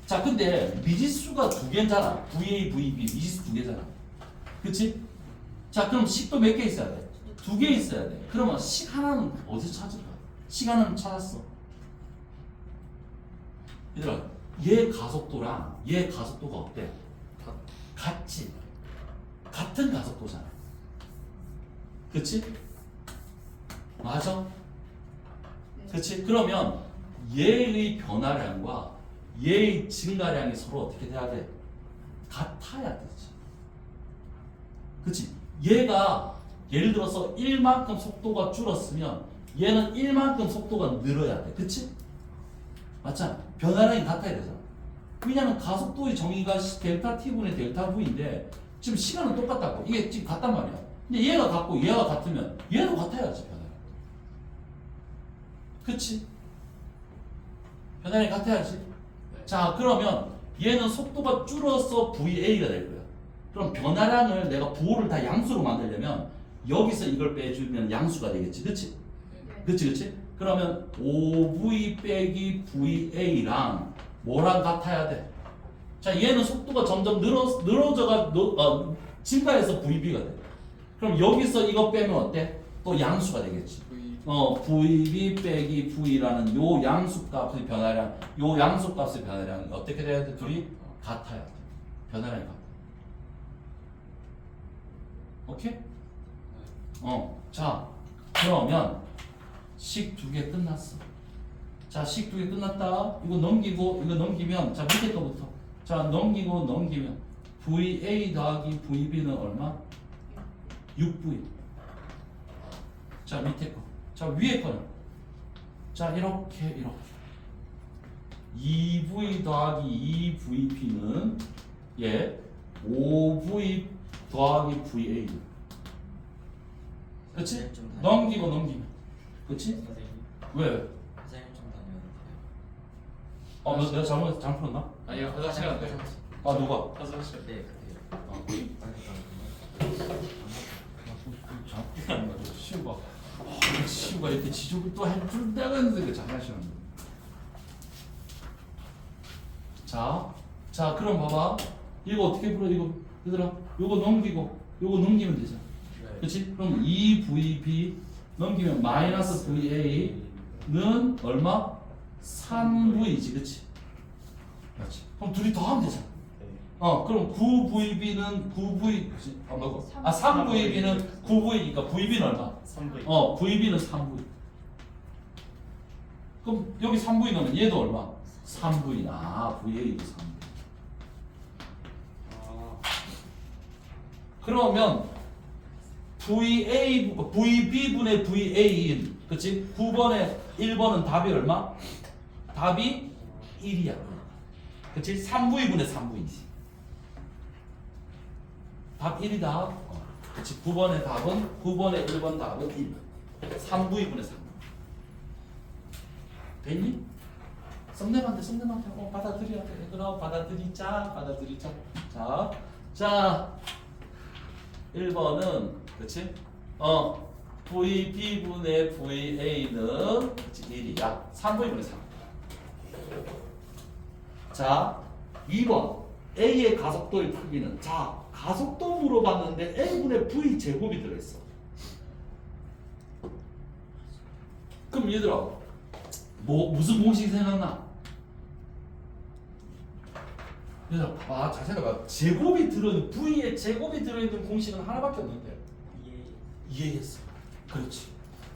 자, 근데 미지수가 두 개잖아. VA, VB 미지수 두 개잖아. 그치? 자, 그럼 식도 몇 개 있어야 돼? 두 개 있어야 돼. 그러면 식 하나는 어디서 찾을까? 시간은 찾았어. 얘들아, 얘 가속도랑 얘 가속도가 어때? 같지? 같은 가속도잖아. 그치? 맞아? 그치? 그러면 얘의 변화량과 얘의 증가량이 서로 어떻게 돼야 돼? 같아야 되지. 그치? 얘가 예를 들어서 1만큼 속도가 줄었으면 얘는 1만큼 속도가 늘어야 돼. 그치? 맞잖아. 변화량이 같아야 되잖아. 왜냐면 가속도의 정의가 델타 t분의 델타 v인데 지금 시간은 똑같다고. 이게 지금 같단 말이야. 근데 얘가 같고 얘가 같으면 얘도 같아야지 변화량. 그치? 변화량이 같아야지. 자, 그러면 얘는 속도가 줄어서 VA가 될 거야. 그럼 변화량을 내가 부호를 다 양수로 만들려면 여기서 이걸 빼주면 양수가 되겠지. 그치? 그치? 그러면 5V 빼기 VA랑 뭐랑 같아야 돼? 자, 얘는 속도가 점점 증가해서 VB가 돼. 그럼 여기서 이거 빼면 어때? 또 양수가 되겠지. VB 빼기 V라는 요 양수값의 변화량, 요 양수값의 변화량이 어떻게 돼야 돼? 둘이 같아야 돼. 변화량이 같아. 오케이? 자, 그러면 식 두 개 끝났어. 자, 식 두 개 끝났다. 이거 넘기면, 자, 밑에 거부터. 자, 넘기면 VA 더하기 VB는 얼마? 6V. 자, 밑에 거. 자, 위에 거는. 자, 이렇게. 2V 더하기 2VP는 5V 더하기 VA. 그치? 넘기면. 그치? 선생님. 왜? 선생님 좀 다녀도 돼요? 내가 잘못 풀었나? 아니요, 화장실 안 돼요. 아, 누가? 화장실. 네, 그래요. 시우가 이렇게 지적을 또 해줄 때가 있는데 잘하시는 거야. 자, 그럼 봐봐. 이거 어떻게 풀어? 이거 얘들아, 요거 넘기면 되잖아. 네. 그렇지? 그럼 2VB 넘기면 마이너스 VA는 얼마? 3V지, 그렇지? 그렇지. 그럼 둘이 더하면 되잖아. 네. 그럼 9VB는 9V, 그치? 3VB는 9V니까 VB는 얼마? 3V. VB는 3V. 그럼 여기 3V 넣으면 얘도 얼마? 3V. VA도 3V. 그러면 VB분의 VA인, 그치? 9번에 1번은 답이 얼마? 답이 1이야. 그치? 3V분의 3V지. 답 1이다. 그치? 9번의 1번 답은 1. 3V분의 3V. 됐니? 썸네한테 받아들여야 돼. 얘들아, 받아들이자. 자, 1번은, 그치? VB분의 VA는 1이야. 3V분의 3. 자, 2번. A의 가속도의 크기는, 자, 가속도 물어봤는데 A분의 V 제곱이 들어있어. 그럼 얘들아, 무슨 공식이 생각나? 그래서 봐봐, 잘 생각해봐. 제곱이 들어있는 V에 제곱이 들어있는 공식은 하나밖에 없는데 EAS. 그렇지.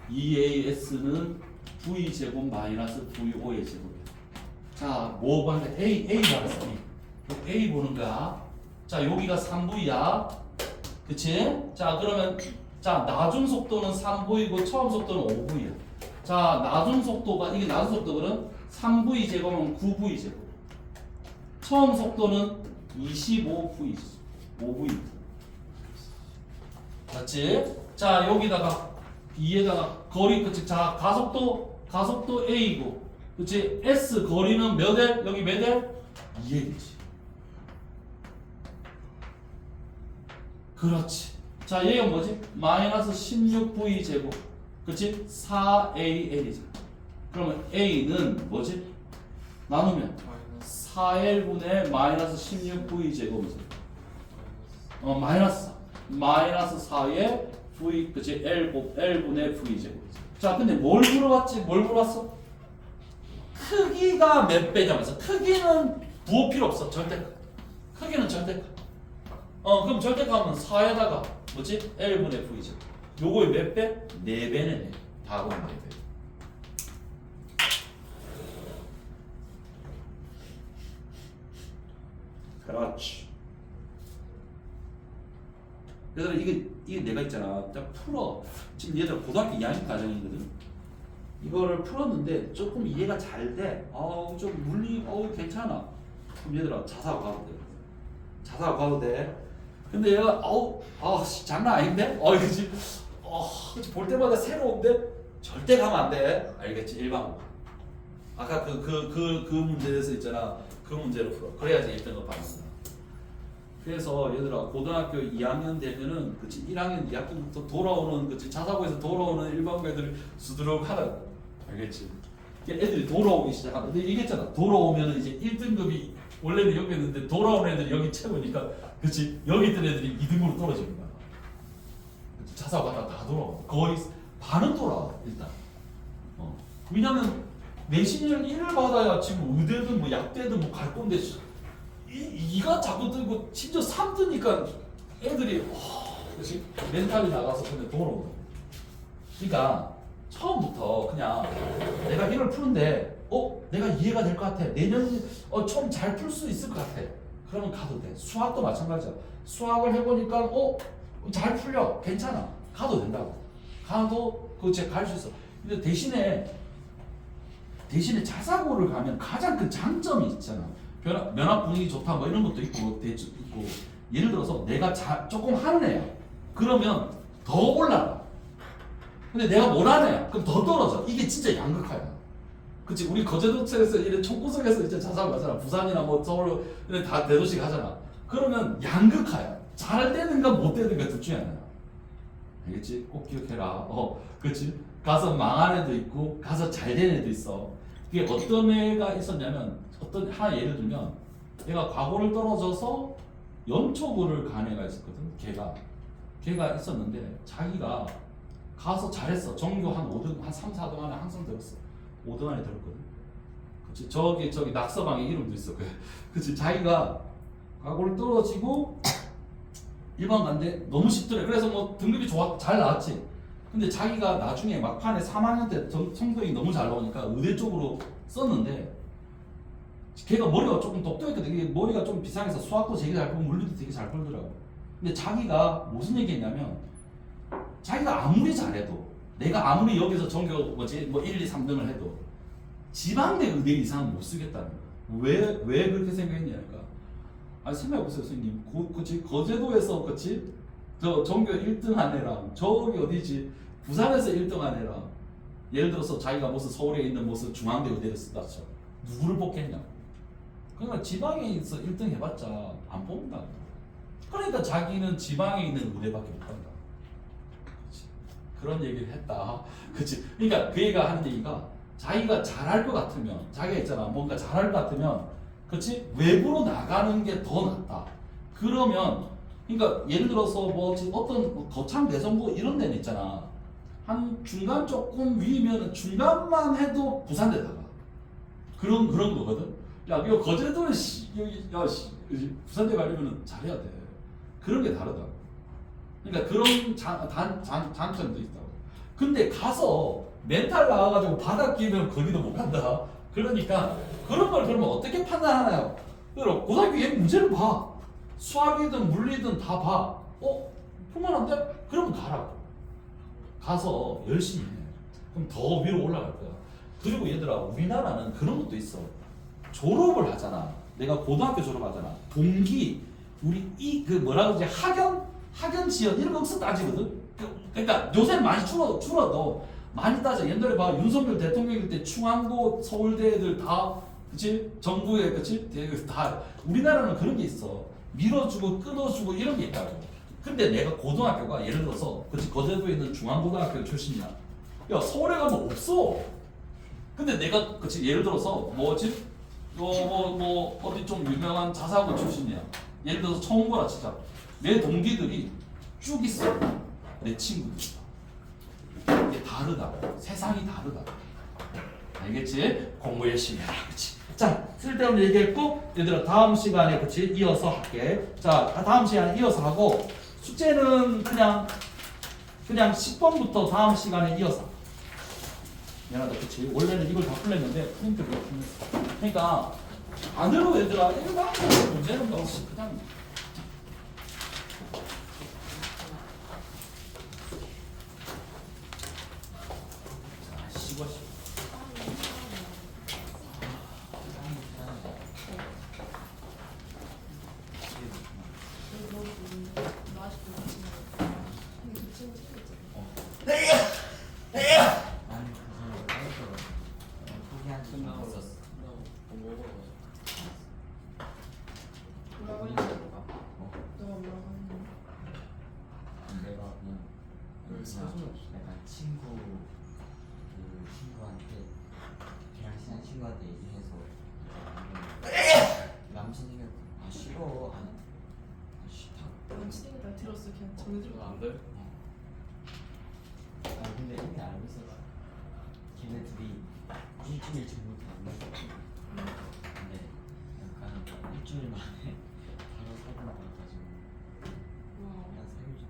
EAS는 V 제곱 마이너스 VO의 제곱이야. 자, 뭐 보는데 A 말했어. A 보는 거야. 자, 여기가 3V야. 그치? 자, 그러면 자, 나중 속도는 3V고 처음 속도는 5V야. 자, 나중 속도가 이게 나중 속도는 3V 제곱은 9V 제곱. 처음 속도는 25V 5V. 맞지? 자, 여기다가 B에다가 거리 그치? 자, 가속도 A고. 그치? S 거리는 몇 L? 여기 몇 L? 2L이지. 그렇지. 자, 얘가 뭐지? 마이너스 16V 제곱. 그치? 4AL이잖아. 그러면 A는 뭐지? 나누면 4L분의 마이너스 16V 제곱이죠. 마이너스 4의 V, 그치? L분의 V 제곱이죠. 자, 근데 뭘 물어봤지? 뭘 물어봤어? 크기가 몇 배냐면서. 크기는 부호 필요 없어. 절대값. 크기는 절대값. 그럼 절대값은 4에다가 뭐지? L분의 V죠. 요거의 몇 배? 4배네. 답은 4배. 그렇지. 얘들아, 이게 내가 있잖아. 딱 풀어. 지금 얘들아 고등학교 2학년 과정이거든. 이거를 풀었는데 조금 이해가 잘 돼. 좀 물리, 괜찮아. 그럼 얘들아 자사고 가도 돼. 자사고 가도 돼. 근데 얘가 장난 아닌데? 그치? 그치? 볼 때마다 새로운데 절대 가면 안 돼. 알겠지? 일반고. 아까 그 문제에서 있잖아. 그 문제로 풀어. 그래야지 1등급 받는다. 그래서 얘들아 고등학교 2학년 되면은 그치 1학년 2학년부터 돌아오는 그치 자사고에서 돌아오는 일반고 애들이 수두룩하다. 알겠지? 애들이 돌아오기 시작한다. 근데 얘기했잖아. 돌아오면은 이제 1등급이 원래는 여기 있는데 돌아오는 애들이 여기 채우니까 그치 여기 있던 애들이 2등급으로 떨어지는 거야. 자사고 갔다 다 돌아와. 거의 반은 돌아와 일단. 왜냐면 내신을 1을 받아야 지금 의대든 뭐 약대든 뭐 갈 건데 이가 자꾸 뜨고 심지어 3 뜨니까 애들이 그치? 멘탈이 나가서 그냥 돌아오고. 그러니까 처음부터 그냥 내가 1을 푸는데 내가 이해가 될 것 같아. 내년 처음 잘 풀 수 있을 것 같아. 그러면 가도 돼. 수학도 마찬가지야. 수학을 해보니까 잘 풀려. 괜찮아. 가도 된다고. 가도 그거 갈 수 있어. 근데 대신에 자사고를 가면 가장 큰 장점이 있잖아. 면학 분위기 좋다 뭐 이런 것도 있고 예를 들어서 내가 조금 하는 애야. 그러면 더 올라가. 근데 내가 못 하는 애야. 그럼 더 떨어져. 이게 진짜 양극화야. 그치? 우리 거제도처에서 이런 총구석에서 이제 자사고 가잖아. 부산이나 뭐 서울 다 대도시 가잖아. 그러면 양극화야. 잘 되는가 못 되는가 둘 중에 하나야. 알겠지? 꼭 기억해라. 그치? 가서 망한 애도 있고 가서 잘 된 애도 있어. 그게 어떤 애가 있었냐면 하나 예를 들면 얘가 과고를 떨어져서 연초고를 간 애가 있었거든. 걔가 있었는데 자기가 가서 잘했어. 전교 한 5등, 한 3, 4등 안에 항상 들었어. 5등 안에 들었거든. 그치? 저기 낙서방에 이름도 있어. 그치? 자기가 과고를 떨어지고 일반 간데 너무 쉽더래. 그래서 뭐 등급이 잘 나왔지. 근데 자기가 나중에 막판에 3학년 때 성적이 너무 잘 나오니까 의대 쪽으로 썼는데 걔가 머리가 조금 똑똑했거든. 이게 머리가 좀 비상해서 수학도 되게 잘 풀고 물리도 되게 잘 풀더라고. 근데 자기가 무슨 얘기했냐면 자기가 아무리 잘해도 내가 아무리 여기서 전교 뭐 1, 2, 3등을 해도 지방대 의대 이상은 못 쓰겠다는 거야. 왜 그렇게 생각했냐니까. 생각해보세요 선생님. 그치? 거제도에서 그치? 저 전교 1등 한 애랑 저기 어디지? 부산에서 1등 한 애랑 예를 들어서 자기가 무슨 서울에 있는 무슨 중앙대 의대를 쓰다 쳐. 누구를 뽑겠냐? 그러니까 지방에서 1등 해봤자 안 뽑는다. 그러니까 자기는 지방에 있는 의대밖에 못 간다. 그치? 그런 얘기를 했다. 그치? 그러니까 그 애가 하는 얘기가 자기가 잘할 것 같으면 자기가 있잖아. 뭔가 잘할 것 같으면 그치? 외부로 나가는 게 더 낫다. 그러면 그러니까 예를 들어서 뭐 어떤 거창 대성고 이런 데는 있잖아. 한 중간 조금 위면 중간만 해도 부산대 나가. 그런 거거든. 야, 이거 거제도는 여기 부산대 가려면 잘해야 돼. 그런 게 다르다. 그러니까 그런 장점도 있다고. 근데 가서 멘탈 나와가지고 바닥 끼면 거기도 못 간다. 그러니까 그런 걸 그러면 어떻게 판단하나요? 그럼 고등학교 얘 문제를 봐. 수학이든 물리든 다 봐. 풀만한데? 그러면 가라고. 가서 열심히 해. 그럼 더 위로 올라갈 거야. 그리고 얘들아, 우리나라는 그런 것도 있어. 졸업을 하잖아. 내가 고등학교 졸업하잖아. 동기, 우리 그 뭐라 그러지? 학연 지연 이런 거 없어 따지거든. 그러니까 요새 많이 줄어도 많이 따져. 옛날에 봐, 윤석열 대통령일 때 충안고 서울대 애들 다, 그치? 정부에, 그치? 다. 우리나라는 그런 게 있어. 밀어주고 끊어주고 이런 게 있다고. 근데 내가 고등학교가 예를 들어서, 그치? 거제도에 있는 중앙고등학교 출신이야. 야, 서울에 가면 없어. 근데 내가, 그치? 예를 들어서, 뭐지? 어디 좀 유명한 자사고 출신이야. 예를 들어서 청운고라 치자. 내 동기들이 쭉 있어. 내 친구들. 이게 다르다. 세상이 다르다. 알겠지? 공부 열심히 해라. 그치? 자, 쓸데없는 얘기했고, 얘들아, 다음 시간에, 그치? 이어서 할게. 자, 다음 시간에 이어서 하고, 숙제는 그냥 10번부터 다음 시간에 이어서. 미안하다, 그치? 원래는 이걸 다 풀렸는데, 프린트를 못 풀렸어. 그러니까, 안으로 얘들아, 일반적으로 문제는 너 그냥. 자, 씹어. 약간 친구한테 걔랑 친한 친구한테 얘기해서 남친 생각 싫어 싫다. 남친이 나 들었어. 그냥 정해주면 안 돼? 근데 이미 알고 있었어. 걔네 둘이 일주일 전부터 만났어. 근데 약간 일주일 만에 바로 사귀는 거 같아가지고 그냥 사귀자.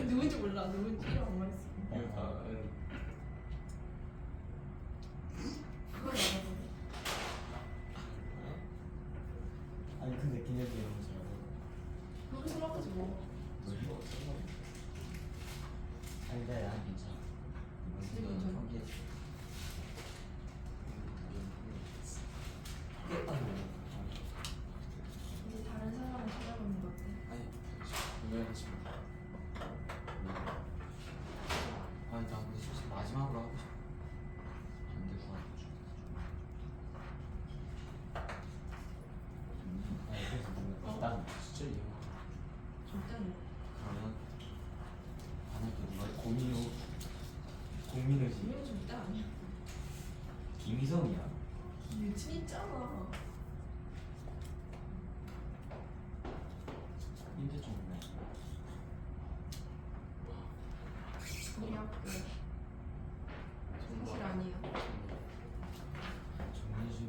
누군지 몰라. 누군지 이름 안 말했어. 그걸 알아보네. 아니 근데 걔네들이 너무 잘하고 그렇게 생각하지 뭐. 아니 난 괜찮아. 이번 괜찮아? 포기했어. 우리 다른 사람을 찾아보는 거 어때? 아니, 분명하지 마. 아니, 나 근데 솔직히 마지막으로 하고 싶어. 반대 구하고 아니 그래서 일단 진짜 이해가. 절대 안 돼. 그러면 만약에 누가 공민우지 분명히 절대 아니야. 김희성이야. 유친 있잖아. 인대 좀 그래. 우리 학교. 사실 아니야. 정민주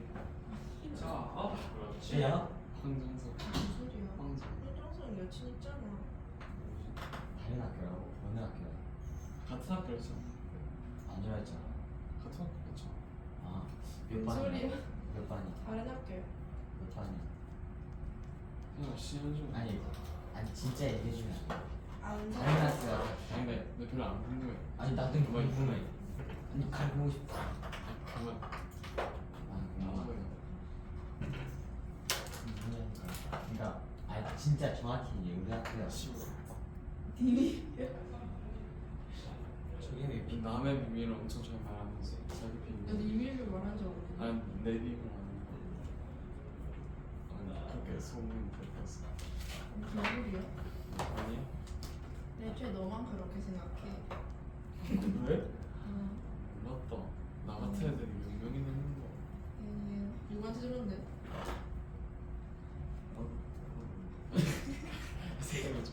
자, 쟤야? 황정석. 무슨 소리야? 황정. 현정성 여친 있잖아. 다른 학교라고? 어느 학교야? 같은 학교였어. 아니라 했잖아. 같은 학교였죠. 몇 무슨 반이야? 소리야? 몇 반이야? 다른 학교야. 몇 반이야? 그냥 시간 중. 아니 진짜 얘기해주면 안 돼. 안 다른 사. 학교야. 아니, 근데 내 별로 안 궁금해. 아니 나도 궁금해. 아니 가보고 싶다. 그만. 궁금하다. 그러니까 진짜 정확히 얘기해. 우리 학교야. 디미. 저게 왜 비? 남의 비밀을 엄청 잘 말하면서 자기 나도 비밀. 이밀을 말한 적 없는데. 아니, 내 비밀 아니고. 아니, 그렇게 소문이 들었어. 무슨 소리야? 아니야? 애초에 너만 그렇게 생각해. 왜? 응. 몰랐다. 나 같은 애들이 몇 명이나 있는 거야. 누구한테 들었는데? 생각이 좀.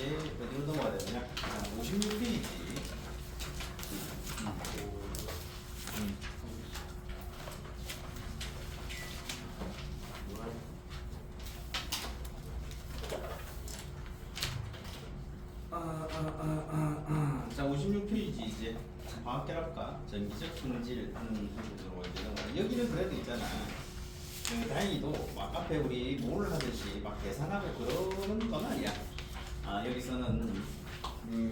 이제 어디로 넘어가야 되느냐? 56페이지. 자, 56페이지 이제 화학결합과 전기적 성질 하는 부분으로 이제 넘어가요. 여기는 그래도 있잖아. 다행히도 막 앞에 우리 뭘 하듯이 막 계산하고 그러는 건 아니야. 여기서는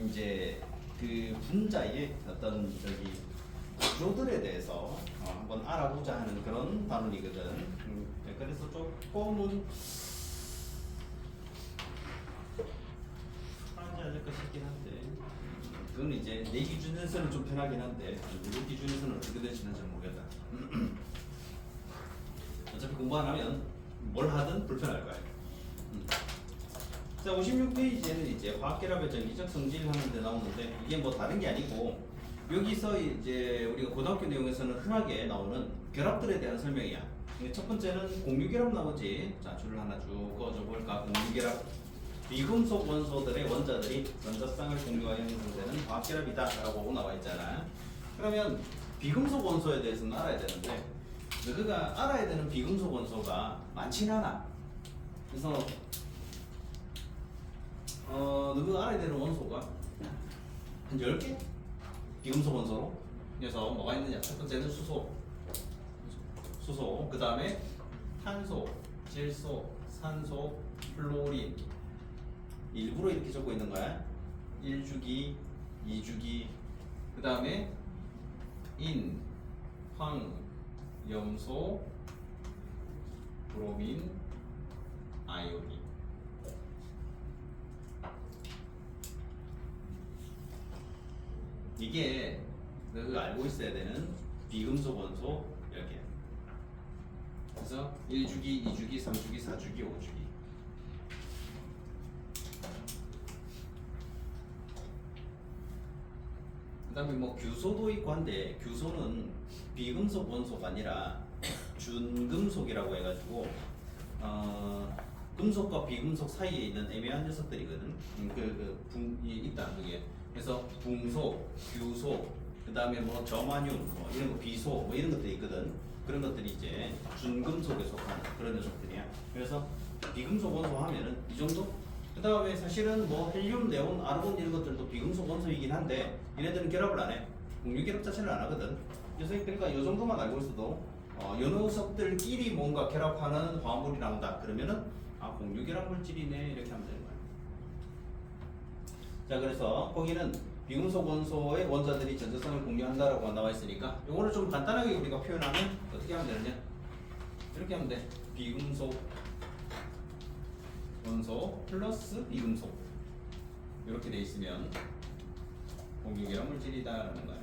이제 그 분자의 어떤 저기 구조들에 대해서 한번 알아보자 하는 그런 단원이거든. 그래서 조금은 하지 않을까 싶긴 한데 그건 이제 내 기준에서는 좀 편하긴 한데 누구 기준에서는 어떻게 될지는 잘 모르겠다. 어차피 공부 안 하면 뭘 하든 불편할 거야. 자, 56페이지에는 이제 화학결합의 전기적 성질 하는데 나오는데 이게 뭐 다른 게 아니고 여기서 이제 우리가 고등학교 내용에서는 흔하게 나오는 결합들에 대한 설명이야. 첫 번째는 공유결합 나오지. 자, 줄을 하나 쭉 그어줘 볼까. 공유결합. 비금속 원소들의 원자들이 원자쌍을 공유하여 형성되는 화학결합이다 라고 나와 있잖아. 그러면 비금속 원소에 대해서는 알아야 되는데 너가 알아야 되는 비금속 원소가 많진 않아. 그래서 너가 알아야 되는 원소가 한 10개? 비금속 원소로. 그래서 뭐가 있느냐? 첫 번째는 수소, 그 다음에 탄소, 질소, 산소, 플로린. 일부러 이렇게 적고 있는 거야. 1주기, 2주기, 그 다음에 인, 황, 염소, 브로민, 아이오딘. 이게 너가 알고 있어야 되는 비금속 원소 10개. 그래서 1주기, 2주기, 3주기, 4주기, 5주기. 그 다음에 뭐 규소도 있고 한데 규소는 비금속 원소가 아니라 준금속이라고 해가지고 금속과 비금속 사이에 있는 애매한 녀석들이거든. 이 있다 그게. 그래서 붕소, 규소, 그 다음에 뭐 점화뇽, 뭐 이런 거 비소, 뭐 이런 것들이 있거든. 그런 것들이 이제 준금속에 속하는 그런 녀석들이야. 그래서 비금속 원소 하면은 이 정도. 그 다음에 사실은 뭐 헬륨, 네온, 아르곤 이런 것들도 비금속 원소이긴 한데 얘네들은 결합을 안 해. 공유결합 자체를 안 하거든. 그래서 그러니까 이 정도만 알고 있어도 요 녀석들끼리 뭔가 결합하는 화합물이 나온다. 그러면은 공유결합 물질이네 이렇게 하면 되는 거야. 자, 그래서 거기는 비금속 원소의 원자들이 전자성을 공유한다라고 나와 있으니까 요거를 좀 간단하게 우리가 표현하면 어떻게 하면 되느냐? 이렇게 하면 돼. 비금속 원소 플러스 비금속 이렇게 돼 있으면 공유결합 물질이다라는 거야.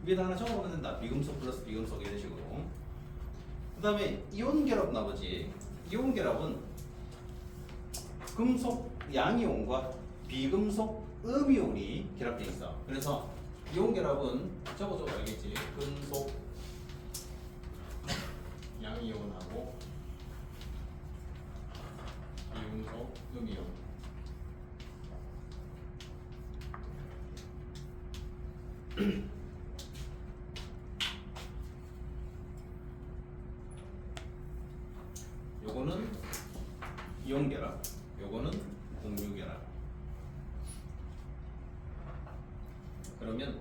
위에다 하나 적어보면 된다. 비금속 플러스 비금속 이런 식으로. 그 다음에 이온 결합 나오지. 이온 결합은 금속 양이온과 비금속 음이온이 결합되어 있어. 그래서 이온 결합은 적어줘도 알겠지. 금속 양이온하고 비금속 음이온. 요거는 이온 결합, 요거는 공유 결합. 그러면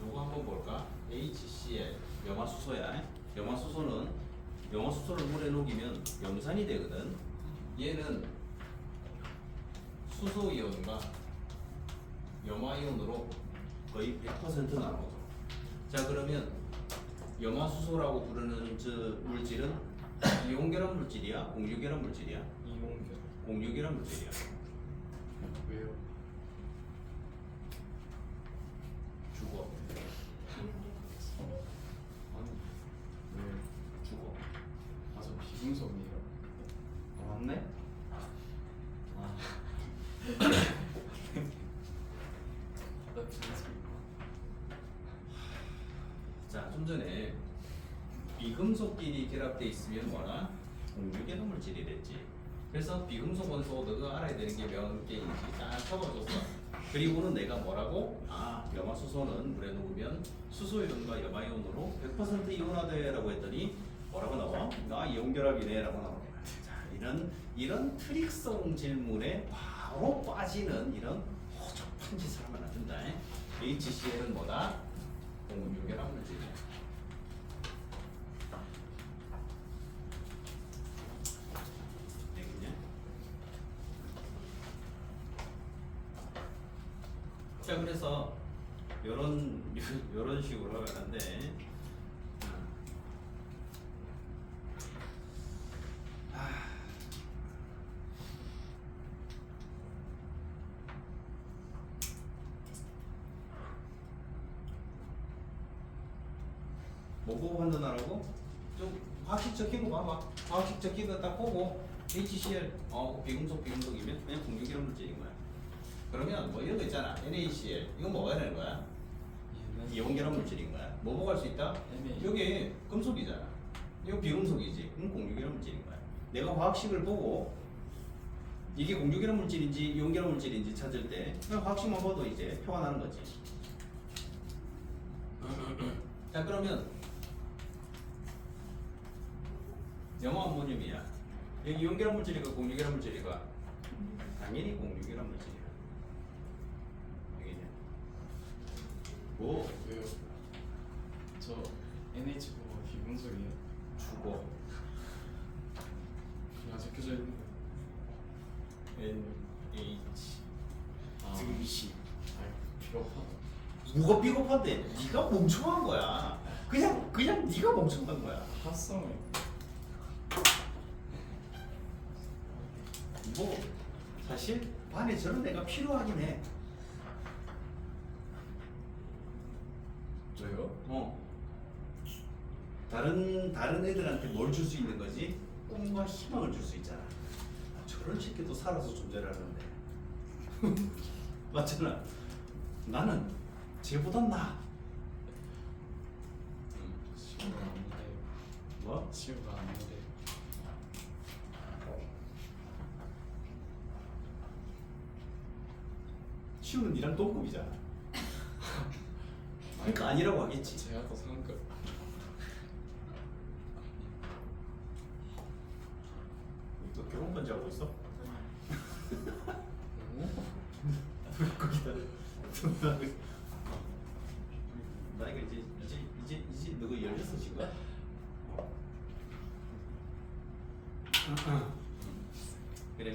요거 한번 볼까? HCl 염화수소야. 염화수소를 물에 녹이면 염산이 되거든. 얘는 수소이온과 염화이온으로 거의 100% 나눠져. 자, 그러면 염화수소라고 부르는 저 물질은 이온결합 물질이야? 공유결합 물질이야? 이용결. 공유결합 물질이야. 왜요? 죽어. 아니 왜? 죽어. 저 비금속이에요. 맞네? 나 비금속이구나. 자, 좀 전에 비금속끼리 결합돼 있으면 뭐라? 공유계로 물질이랬지. 그래서 비금속 원소 너가 알아야 되는 게 몇 개인지 딱 적어줬어. 그리고는 내가 뭐라고? 아, 염화수소는 물에 녹으면 수소이온과 염화이온으로 100% 이온화돼라고 했더니 뭐라고 나와? 아, 이온결합이네라고 나와. 자, 이런 트릭성 질문에 바로 빠지는 이런 호접한 짓을 하면 안 된다. HCl은 뭐다? 공유결합 물질이야. 되겠냐? 자, 그래서 요런 식으로 하면 안 돼. 뭐 보고 판단하라고? 좀 화학식 적힌 거 봐봐. 화학식 적힌 거 딱 보고 HCl 비금속이면 그냥 공유결합 물질인 거야. 그러면 뭐 이런 거 있잖아. NaCl 이건 뭐가 되는 거야? 이온결합 물질인 거야. 뭐 보고 할 수 있다? 여기 금속이잖아. 이거 비금속이지. 그럼 공유결합 물질인 거야. 내가 화학식을 보고 이게 공유결합 물질인지 이온결합 물질인지 찾을 때 그냥 화학식만 봐도 이제 표가 나는 거지. 자, 그러면 염화 암모늄이야. 여기 이온결합 물질이가 공유결합 물질이가 당연히 공유결합 물질이야. 알겠냐? 뭐 왜요? 저 NH4 비금속이에요? 주고 그냥 적혀져 있는데. NH 아. 등시 비겁하다. 뭐가 비겁한데? 네가 멍청한 거야. 그냥 네가 멍청한 거야. 합성을 뭐 사실 반에 저런 애가 필요하긴 해. 저요? 다른 애들한테 뭘 줄 수 있는 거지? 꿈과 희망을 줄 수 있잖아. 아, 저런 새끼도 살아서 존재를 하는데. 맞잖아. 나는 쟤보단 나아. 치유가 안 돼요. 뭐? 치유가 안 돼요. 치우는 니랑 동급이잖아. 그러니까 아니라고 하겠지. 제가 더 상급. 너 결혼 반지 하고 있어? 오? 거기다 나이가 이제 너가 16인가? 그래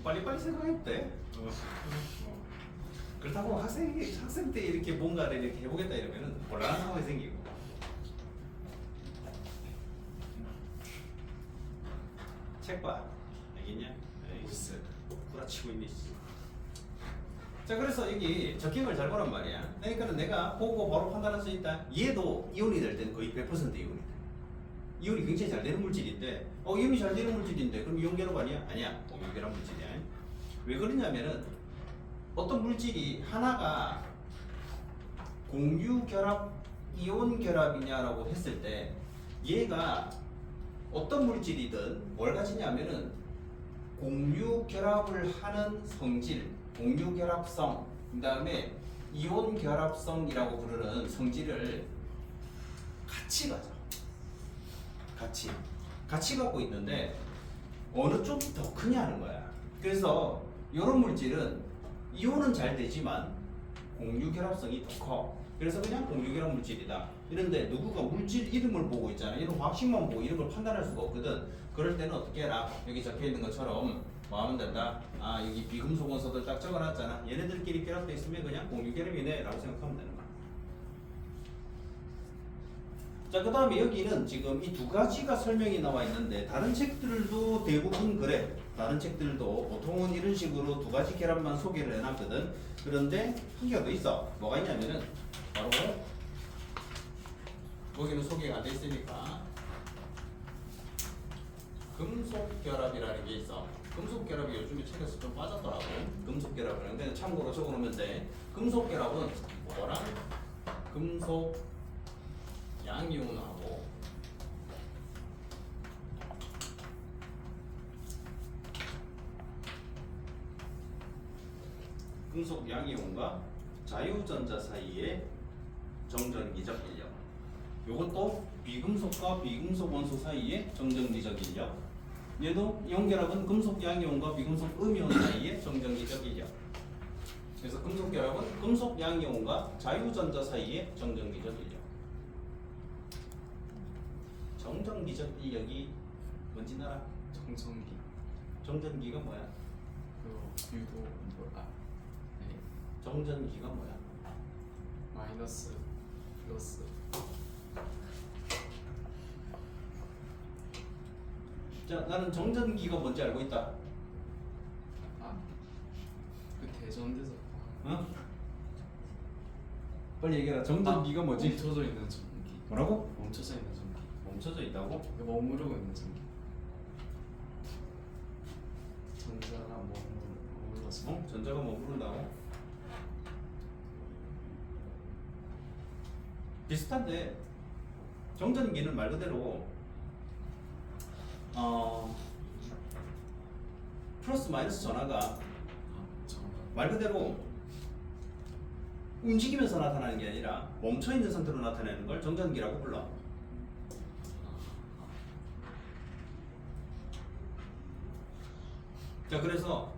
빨리빨리 생각했대. 그렇다고 학생 때 이렇게 뭔가를 이렇게 해보겠다 이러면은 곤란한 상황이 생기고. 책 봐. 알겠냐? 글쎄. 구라치고 있네. 씨. 자, 그래서 여기 적힌 걸 잘 보란 말이야. 그러니까 내가 보고 바로 판단할 수 있다. 얘도 이온이 될 때는 거의 100% 이온이 돼. 이온이 굉장히 잘 되는 물질인데, 이온이 잘 되는 물질인데, 그럼 이온 결합 아니야? 아니야. 공유결합 물질이야. 왜 그러냐면은 어떤 물질이 하나가 공유결합, 이온 결합이냐라고 했을 때 얘가 어떤 물질이든 뭘 가지냐면은 공유결합을 하는 성질, 공유결합성, 그 다음에 이온결합성이라고 부르는 성질을 같이 가져. 같이 갖고 있는데 어느 쪽이 더 크냐는 거야. 그래서 이런 물질은 이온은 잘 되지만 공유결합성이 더 커. 그래서 그냥 공유결합 물질이다. 이런데 누구가 물질 이름을 보고 있잖아. 이런 화학식만 보고 이런 걸 판단할 수가 없거든. 그럴 때는 어떻게 해라. 여기 적혀 있는 것처럼 뭐 하면 된다. 아, 여기 비금속 원소들 딱 적어놨잖아. 얘네들끼리 결합돼 있으면 그냥 공유결합이네 라고 생각하면 되는 거야. 자, 그 다음에 여기는 지금 이 두 가지가 설명이 나와 있는데 다른 책들도 대부분 그래. 다른 책들도 보통은 이런 식으로 두 가지 결합만 소개를 해놨거든. 그런데 한개가 더 있어. 뭐가 있냐면은 바로 거기는 소개가 안 돼 있으니까 금속 결합이라는 게 있어. 금속 결합이 요즘에 책에서 좀 빠졌더라고. 금속 결합은 근데 참고로 적어놓으면 돼. 금속 결합은 뭐랑 금속 양이온하고 금속 양이온과 자유전자 사이의 정전기적 인력. 요것도 비금속과 비금속 원소 사이의 정전기적 인력. 얘도 이온결합은 금속 양이온과 비금속 음이온 사이의 정전기적 인력. 그래서 금속 결합은 금속 양이온과 자유전자 사이의 정전기적 인력. 정전기적 인력이 뭔지 알아? 정전기 정전기가 뭐야? 그 유도 뭐야? 네. 정전기가 뭐야? 마이너스 플러스 자, 나는 정전기가 뭔지 알고 있다. 그 대전돼서 어? 빨리 얘기해라. 정전기가 뭐지? 멈춰져 있는 전기. 뭐라고? 멈춰져 있는 전기. 멈춰져 있다고? 머무르고 있는 전기. 전자가 머물러서. 어? 전자가 머무른다고? 비슷한데 정전기는 말 그대로 플러스 마이너스 전하가 말 그대로 움직이면서 나타나는 게 아니라 멈춰 있는 상태로 나타내는 걸 정전기라고 불러. 자, 그래서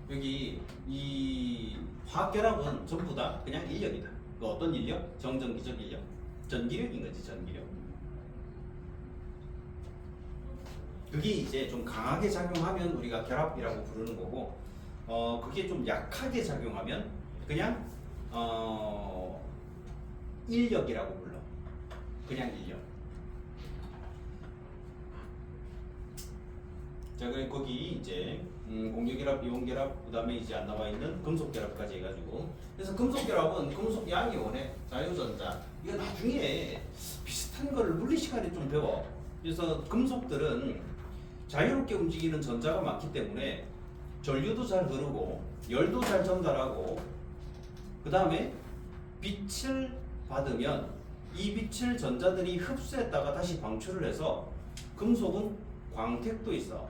여기 이 화학결합은 전부 다 그냥 인력이다. 그 어떤 인력? 정전기적 인력. 전기력인 거지, 전기력. 그게 이제 좀 강하게 작용하면 우리가 결합이라고 부르는 거고, 그게 좀 약하게 작용하면 그냥 인력이라고 불러. 그냥 인력. 자, 그래 거기 이제 공유결합, 이온결합, 그 다음에 이제 안 나와 있는 금속결합까지 해가지고, 그래서 금속결합은 금속 양이온의 자유전자. 이거 나중에 비슷한 거를 물리 시간에 좀 배워. 그래서 금속들은 자유롭게 움직이는 전자가 많기 때문에 전류도 잘 흐르고 열도 잘 전달하고, 그 다음에 빛을 받으면 이 빛을 전자들이 흡수했다가 다시 방출을 해서 금속은 광택도 있어.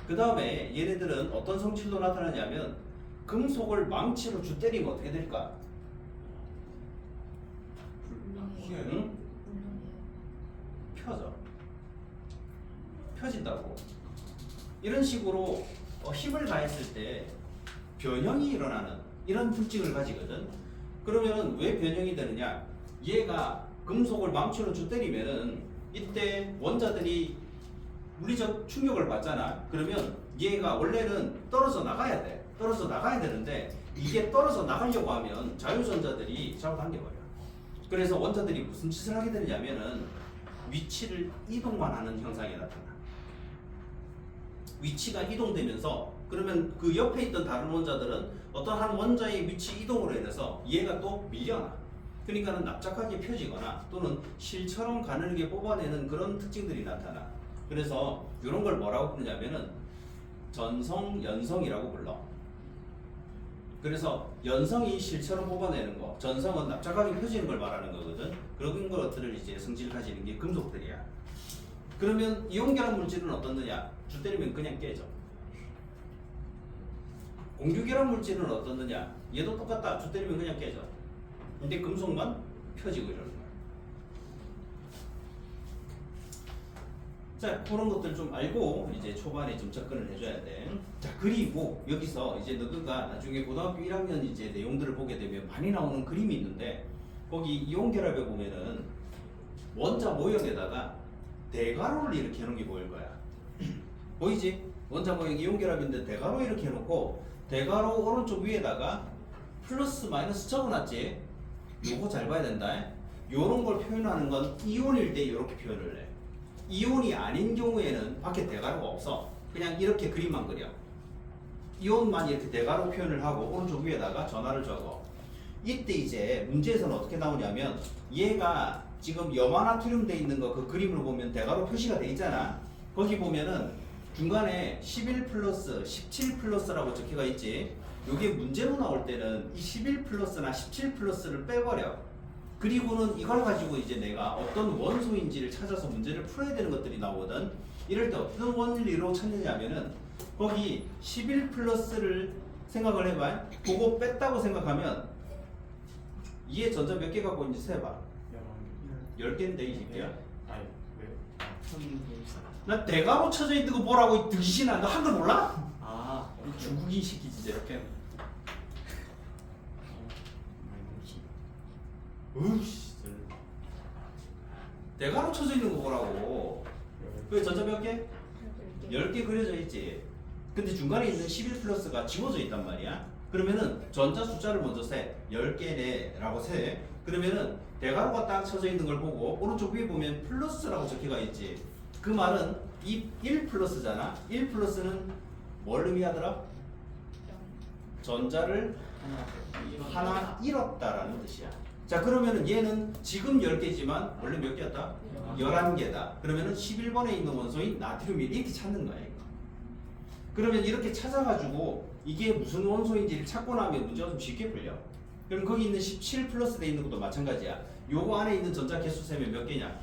그 다음에 얘네들은 어떤 성질도 나타나냐면 금속을 망치로 주 때리면 어떻게 될까? 물렁해요. 응? 물렁해요. 펴져. 펴진다고. 이런 식으로 힘을 가했을 때 변형이 일어나는 이런 특징을 가지거든. 그러면 왜 변형이 되느냐? 얘가 금속을 망치로 주 때리면은 이때 원자들이 물리적 충격을 받잖아. 그러면 얘가 원래는 떨어져 나가야 돼. 떨어져 나가야 되는데 이게 떨어져 나가려고 하면 자유전자들이 잡아당겨버려. 그래서 원자들이 무슨 짓을 하게 되냐면은 위치를 이동만 하는 현상이 나타나. 위치가 이동되면서 그러면 그 옆에 있던 다른 원자들은 어떤 한 원자의 위치 이동으로 인해서 얘가 또 밀려나. 그러니까는 납작하게 펴지거나 또는 실처럼 가늘게 뽑아내는 그런 특징들이 나타나. 그래서 이런 걸 뭐라고 부르냐면은 전성, 연성이라고 불러. 그래서 연성이 실처럼 뽑아내는 거, 전성은 납작하게 펴지는 걸 말하는 거거든. 그런 것들을 이제 성질 가지는 게 금속들이야. 그러면 이온결합 물질은 어떻느냐? 주 때리면 그냥 깨져. 공유결합 물질은 어떻느냐? 얘도 똑같다. 주 때리면 그냥 깨져. 근데 금속만 펴지고 이러는 거야. 자, 그런 것들 좀 알고 이제 초반에 좀 접근을 해줘야 돼. 자, 그리고 여기서 이제 너희가 나중에 고등학교 1학년 이제 내용들을 보게 되면 많이 나오는 그림이 있는데, 거기 이온결합에 보면은 원자 모형에다가 대가로를 이렇게 해놓은 게 보일 거야. 보이지? 원자 모형 이온결합인데 대가로 이렇게 해놓고 대가로 오른쪽 위에다가 플러스 마이너스 적어놨지? 요거 잘 봐야 된다. 요런 걸 표현하는 건 이온일 때 이렇게 표현을 해. 이온이 아닌 경우에는 밖에 대가로가 없어. 그냥 이렇게 그림만 그려. 이온만 이렇게 대가로 표현을 하고 오른쪽 위에다가 전화를 적어. 이때 이제 문제에서는 어떻게 나오냐면 얘가 지금 염화나트륨 돼 있는 거 그 그림을 보면 대가로 표시가 돼 있잖아. 거기 보면은 중간에 11 플러스 17 플러스라고 적혀가 있지. 요게 문제로 나올 때는 이 11 플러스나 17 플러스를 빼버려. 그리고는 이걸 가지고 이제 내가 어떤 원소인지를 찾아서 문제를 풀어야 되는 것들이 나오거든. 이럴 때 어떤 원리로 찾느냐면은 거기 11 플러스를 생각을 해봐. 그거 뺐다고 생각하면 이에 전자 몇 개 갖고 있는지 세봐. 10개인데 이 새끼야. 아니 왜? 나 대가로 쳐져 있는 거 보라고 이 등신아. 너 한글 몰라? 아 이 중국인 시키 진짜 이렇게. 으씨. 대가로 쳐져 있는 거 보라고. 왜 전자 몇 개? 10개 그려져 있지. 근데 중간에 있는 11 플러스가 지워져 있단 말이야. 그러면은 전자 숫자를 먼저 세. 10개네 라고 세. 그러면은 대가로가 딱 쳐져 있는 걸 보고 오른쪽 위에 보면 플러스라고 적혀가 있지. 그 말은 이 1 플러스잖아. 1 플러스는 뭘 의미하더라? 전자를 하나 잃었다라는 뜻이야. 자, 그러면은 얘는 지금 10개지만 원래 몇 개였다? 11개다. 그러면은 11번에 있는 원소인 나트륨이 이렇게 찾는 거야, 이거. 그러면 이렇게 찾아가지고 이게 무슨 원소인지를 찾고 나면 문제가 좀 쉽게 풀려. 그럼 거기 있는 17 플러스 돼 있는 것도 마찬가지야. 요거 안에 있는 전자 개수 세면 몇 개냐?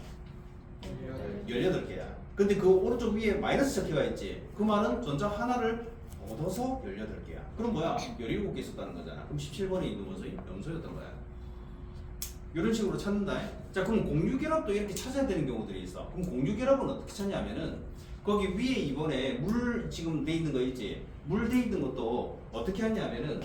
18개야. 근데 그 오른쪽 위에 마이너스 적혀가 있지. 그 말은 전자 하나를 얻어서 18개야. 그럼 뭐야? 17개 있었다는 거잖아. 그럼 17번에 있는 원소인 염소였던 거야. 이런 식으로 찾는다. 자, 그럼 공유결합도 이렇게 찾아야 되는 경우들이 있어. 그럼 공유결합은 어떻게 찾냐면은 거기 위에 이번에 물 지금 돼 있는 거 있지. 물 돼 있는 것도 어떻게 하냐면은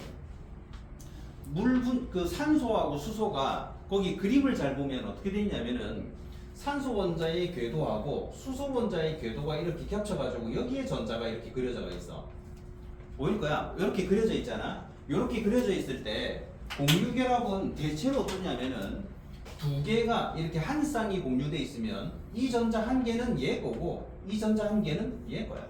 그 산소하고 수소가 거기 그림을 잘 보면 어떻게 돼 있냐면은 산소 원자의 궤도하고 수소 원자의 궤도가 이렇게 겹쳐가지고 여기에 전자가 이렇게 그려져 있어. 보일 거야. 이렇게 그려져 있잖아. 이렇게 그려져 있을 때 공유결합은 대체로 어떠냐면은 두 개가 이렇게 한 쌍이 공유돼 있으면 이 전자 한 개는 얘 거고 이 전자 한 개는 얘 거야.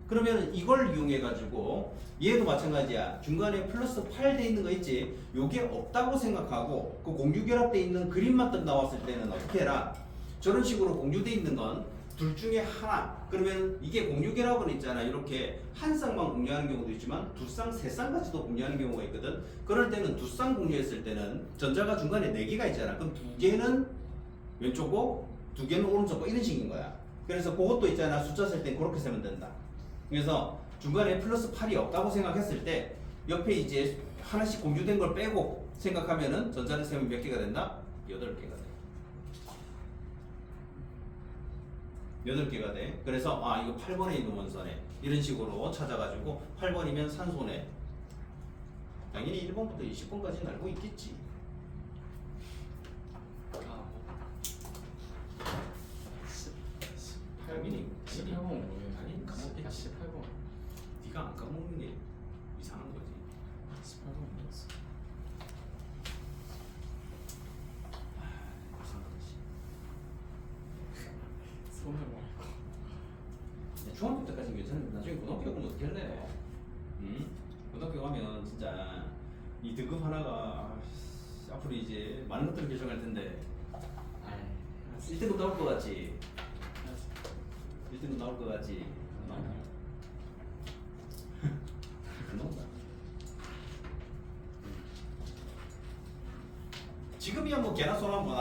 그러면 이걸 이용해 가지고 얘도 마찬가지야. 중간에 플러스 8 돼 있는 거 있지. 요게 없다고 생각하고 그 공유결합돼 있는 그림만 딱 나왔을 때는 어떻게 해라. 저런 식으로 공유돼 있는 건 둘 중에 하나. 그러면 이게 공유결합은 있잖아. 이렇게 한 쌍만 공유하는 경우도 있지만 두 쌍, 세 쌍까지도 공유하는 경우가 있거든. 그럴 때는 두 쌍 공유했을 때는 전자가 중간에 4개가 있잖아. 그럼 2개는 왼쪽고 2개는 오른쪽고 이런 식인 거야. 그래서 그것도 있잖아. 숫자 셀 땐 그렇게 세면 된다. 그래서 중간에 플러스 8이 없다고 생각했을 때 옆에 이제 하나씩 공유된 걸 빼고 생각하면은 전자를 세면 몇 개가 된다? 8개가 돼. 8개가 돼. 그래서 아 이거 8번에 있는 원소네. 이런 식으로 찾아가지고 8번이면 산소네. 당연히 1번부터 20번까지는 알고 있겠지. 당연히 18번 뭐예요? 당연히 까먹겠지. 18번 네가 안 까먹는 게 이상한 거지. 18번 뭐였어? 이상하다 씨. 손을 말고 중학교 때까지 괜찮은데 나중에 고등학교 가면 어떻게 할래? 응? 고등학교 가면 진짜 이 등급 하나가 앞으로 이제 많은 것들을 결정할 텐데 1등급 나올 것 같지? 1등급 나올 것 같지? 안 나온다. 지금이야 뭐 개나 소나 뭐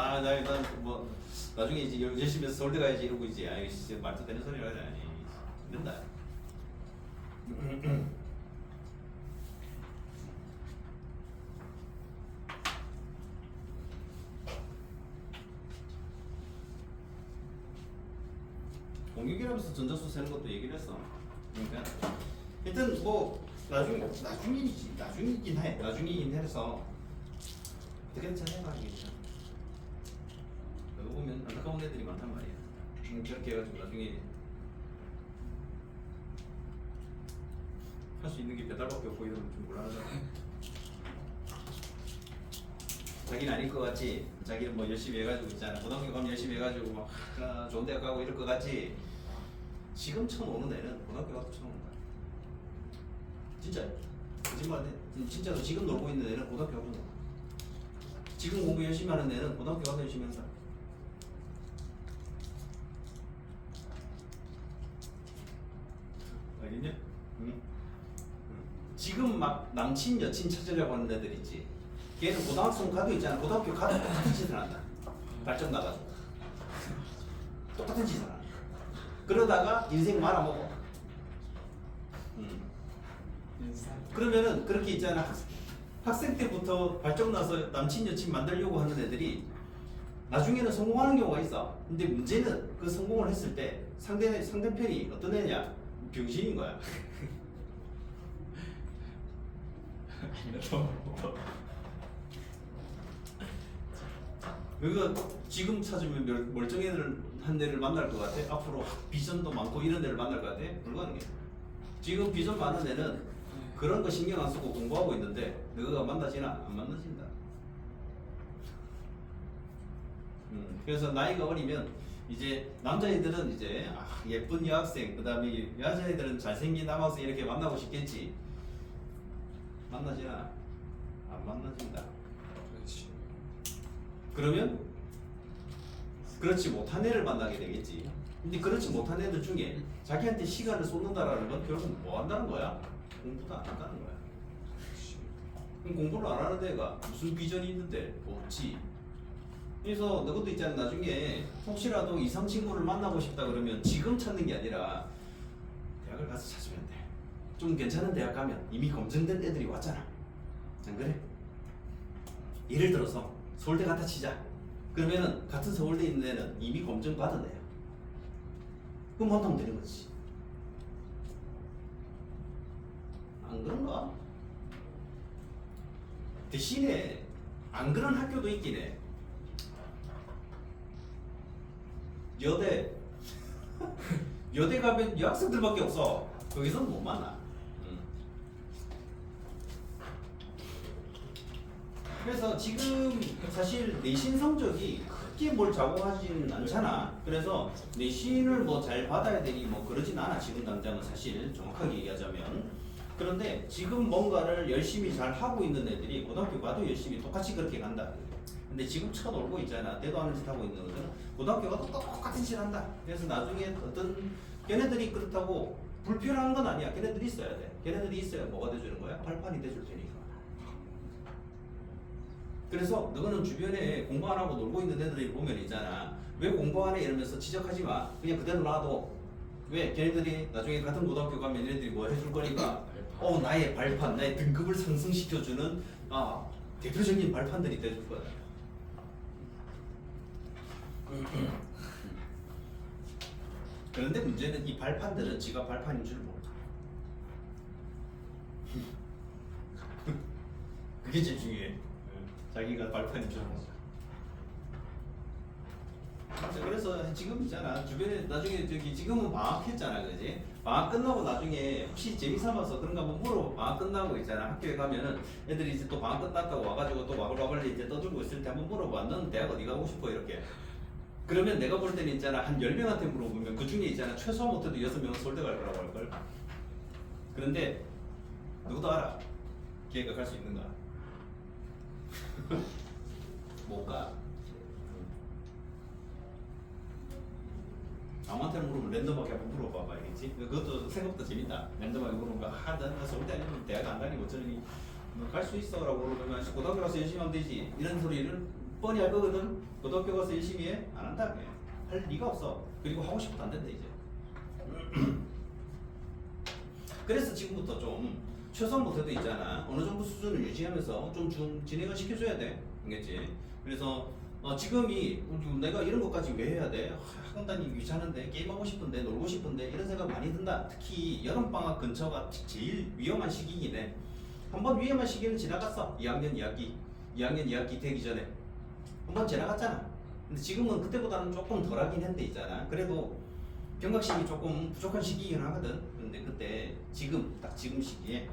나중에 이제 열심히 해서 서울대 가야지 이러고 이제 아이 씨 말도 되는 소리를 하지. 된다. 공유결합에서 전자수 세는 것도 얘기를 했어. 그러니까 하여튼 뭐 나중이긴 해서 어떻게든 잘 해봐 이게. 여기 보면 안타까운 애들이 많단 말이야. 그렇게 해가지고 나중에 할 수 있는 게 배달밖에 없고 이러면 좀 곤란하잖아. 자기는 아닐 것 같지? 자기는 뭐 열심히 해가지고 있잖아. 고등학교 가면 열심히 해가지고 막 좋은 대학 가고 이럴 것 같지? 지금 처음 오는 애는 고등학교 가도 처음 온다. 진짜 거짓말 안 해. 진짜로 지금 놀고 있는 애는 고등학교 가도 놀아. 지금 공부 열심히 하는 애는 고등학교 가서 열심히 한다. 알겠냐? 응? 지금 지금 막 남친 여친 찾으려고 하는 애들 있지. 걔는 고등학생 가도 있잖아. 고등학교 가도 똑같은 짓을 한다. 발전 나가지고 똑같은 짓을 한다. 그러다가 인생 말아먹어. 그러면은 그렇게 있잖아. 학생 때부터 발전 나서 남친 여친 만들려고 하는 애들이 나중에는 성공하는 경우가 있어. 근데 문제는 그 성공을 했을 때 상대편이 어떤 애냐? 병신인 거야. 그거 지금 찾으면 멀쩡한 애를 만날 것 같아? 앞으로 비전도 많고 이런 애를 만날 것 같아? 불가능해. 지금 비전 많은 애는 그런 거 신경 안 쓰고 공부하고 있는데 너가 만나지나? 안 만나진다. 그래서 나이가 어리면 이제 남자애들은 이제 예쁜 여학생, 그 다음에 여자애들은 잘생긴 남학생 이렇게 만나고 싶겠지. 만나지나? 안 만나진다. 그렇지. 그러면 그렇지 못한 애를 만나게 되겠지. 근데 그렇지 못한 애들 중에 자기한테 시간을 쏟는다라는 건 결국 뭐 한다는 거야? 공부도 안 한다는 거야. 그럼 공부를 안 하는 애가 무슨 비전이 있는데 없지. 그래서 너것도 있잖아. 나중에 혹시라도 이성 친구를 만나고 싶다 그러면 지금 찾는 게 아니라 대학을 가서 찾으면 돼. 좀 괜찮은 대학 가면 이미 검증된 애들이 왔잖아. 안 그래? 예를 들어서 서울대 갖다 치자. 그러면은 같은 서울대에 있는 애는 이미 검증 받은 애야. 그럼 만나면 되는 거지. 안 그런가? 대신에 안 그런 학교도 있긴 해. 여대 가면 여학생들밖에 없어. 거기서는 못 만나. 그래서 지금 사실 내신 성적이 크게 뭘 작용하지는 않잖아. 그래서 내신을 뭐 잘 받아야 되니 뭐 그러진 않아. 지금 당장은 사실 정확하게 얘기하자면. 그런데 지금 뭔가를 열심히 잘 하고 있는 애들이 고등학교 가도 열심히 똑같이 그렇게 간다. 근데 지금 쳐놀고 있잖아. 때도 않은 짓 하고 있는 것들은 고등학교 가도 똑같은 짓 한다. 그래서 나중에 어떤 걔네들이 그렇다고 불필요한 건 아니야. 걔네들이 있어야 돼. 걔네들이 있어야 뭐가 돼주는 거야? 발판이 돼줄 테니까. 그래서 너는 주변에 공부 안 하고 놀고 있는 애들이 보면 있잖아. 왜 공부 안 해? 이러면서 지적하지 마. 그냥 그대로 놔둬. 왜? 걔네들이 나중에 같은 고등학교 가면 얘네들이 뭐 해줄 거니까 나의 발판, 나의 등급을 상승시켜주는 대표적인 발판들이 돼줄 거다. 그런데 문제는 이 발판들은 지가 발판인 줄 몰라. 그게 제일 중요해. 자기가 발판인 줄 몰라. 그래서 지금 있잖아. 주변에 나중에 지금은 방학했잖아, 그지? 방학 끝나고 나중에 혹시 재미삼아서 그런가 한번 물어. 방학 끝나고 있잖아. 학교에 가면은 애들이 이제 또 방학 끝났다고 와가지고 또 와글와글 이제 떠들고 있을 때 한번 물어봐. 너는 대학 어디 가고 싶어? 이렇게. 그러면 내가 볼 때는 있잖아. 한 10명한테 물어보면 그 중에 있잖아. 최소 못해도 6명은 서울대 갈 거라고 할걸. 그런데 누구도 알아. 걔가 갈 수 있는가? 못 가. 남한테 물으면 랜덤하게 한번 물어봐봐, 알겠지? 그것도 생각보다 재밌다. 랜덤하게 물어보면 나 서울대 아니면 대학 안 다니고 어쩌니 갈 수 있어 라고 그러면 고등학교 가서 열심히 하면 되지. 이런 소리를 뻔히 할 거거든. 고등학교 가서 열심히 해? 안 한다. 할 리가 없어. 그리고 하고 싶어도 안 된다 이제. 그래서 지금부터 좀 최소한 못해도 있잖아. 어느 정도 수준을 유지하면서 좀 진행을 시켜줘야 돼. 알겠지? 그래서 지금이 내가 이런 것까지 왜 해야 돼? 학원 다니기 귀찮은데 게임하고 싶은데 놀고 싶은데 이런 생각 많이 든다. 특히 여름방학 근처가 제일 위험한 시기이긴 해. 한번 위험한 시기는 지나갔어. 2학년 2학기 되기 전에 한번 지나갔잖아. 근데 지금은 그때보다는 조금 덜하긴 한데 있잖아. 그래도 경각심이 조금 부족한 시기이긴 하거든. 근데 그때 딱 지금 시기에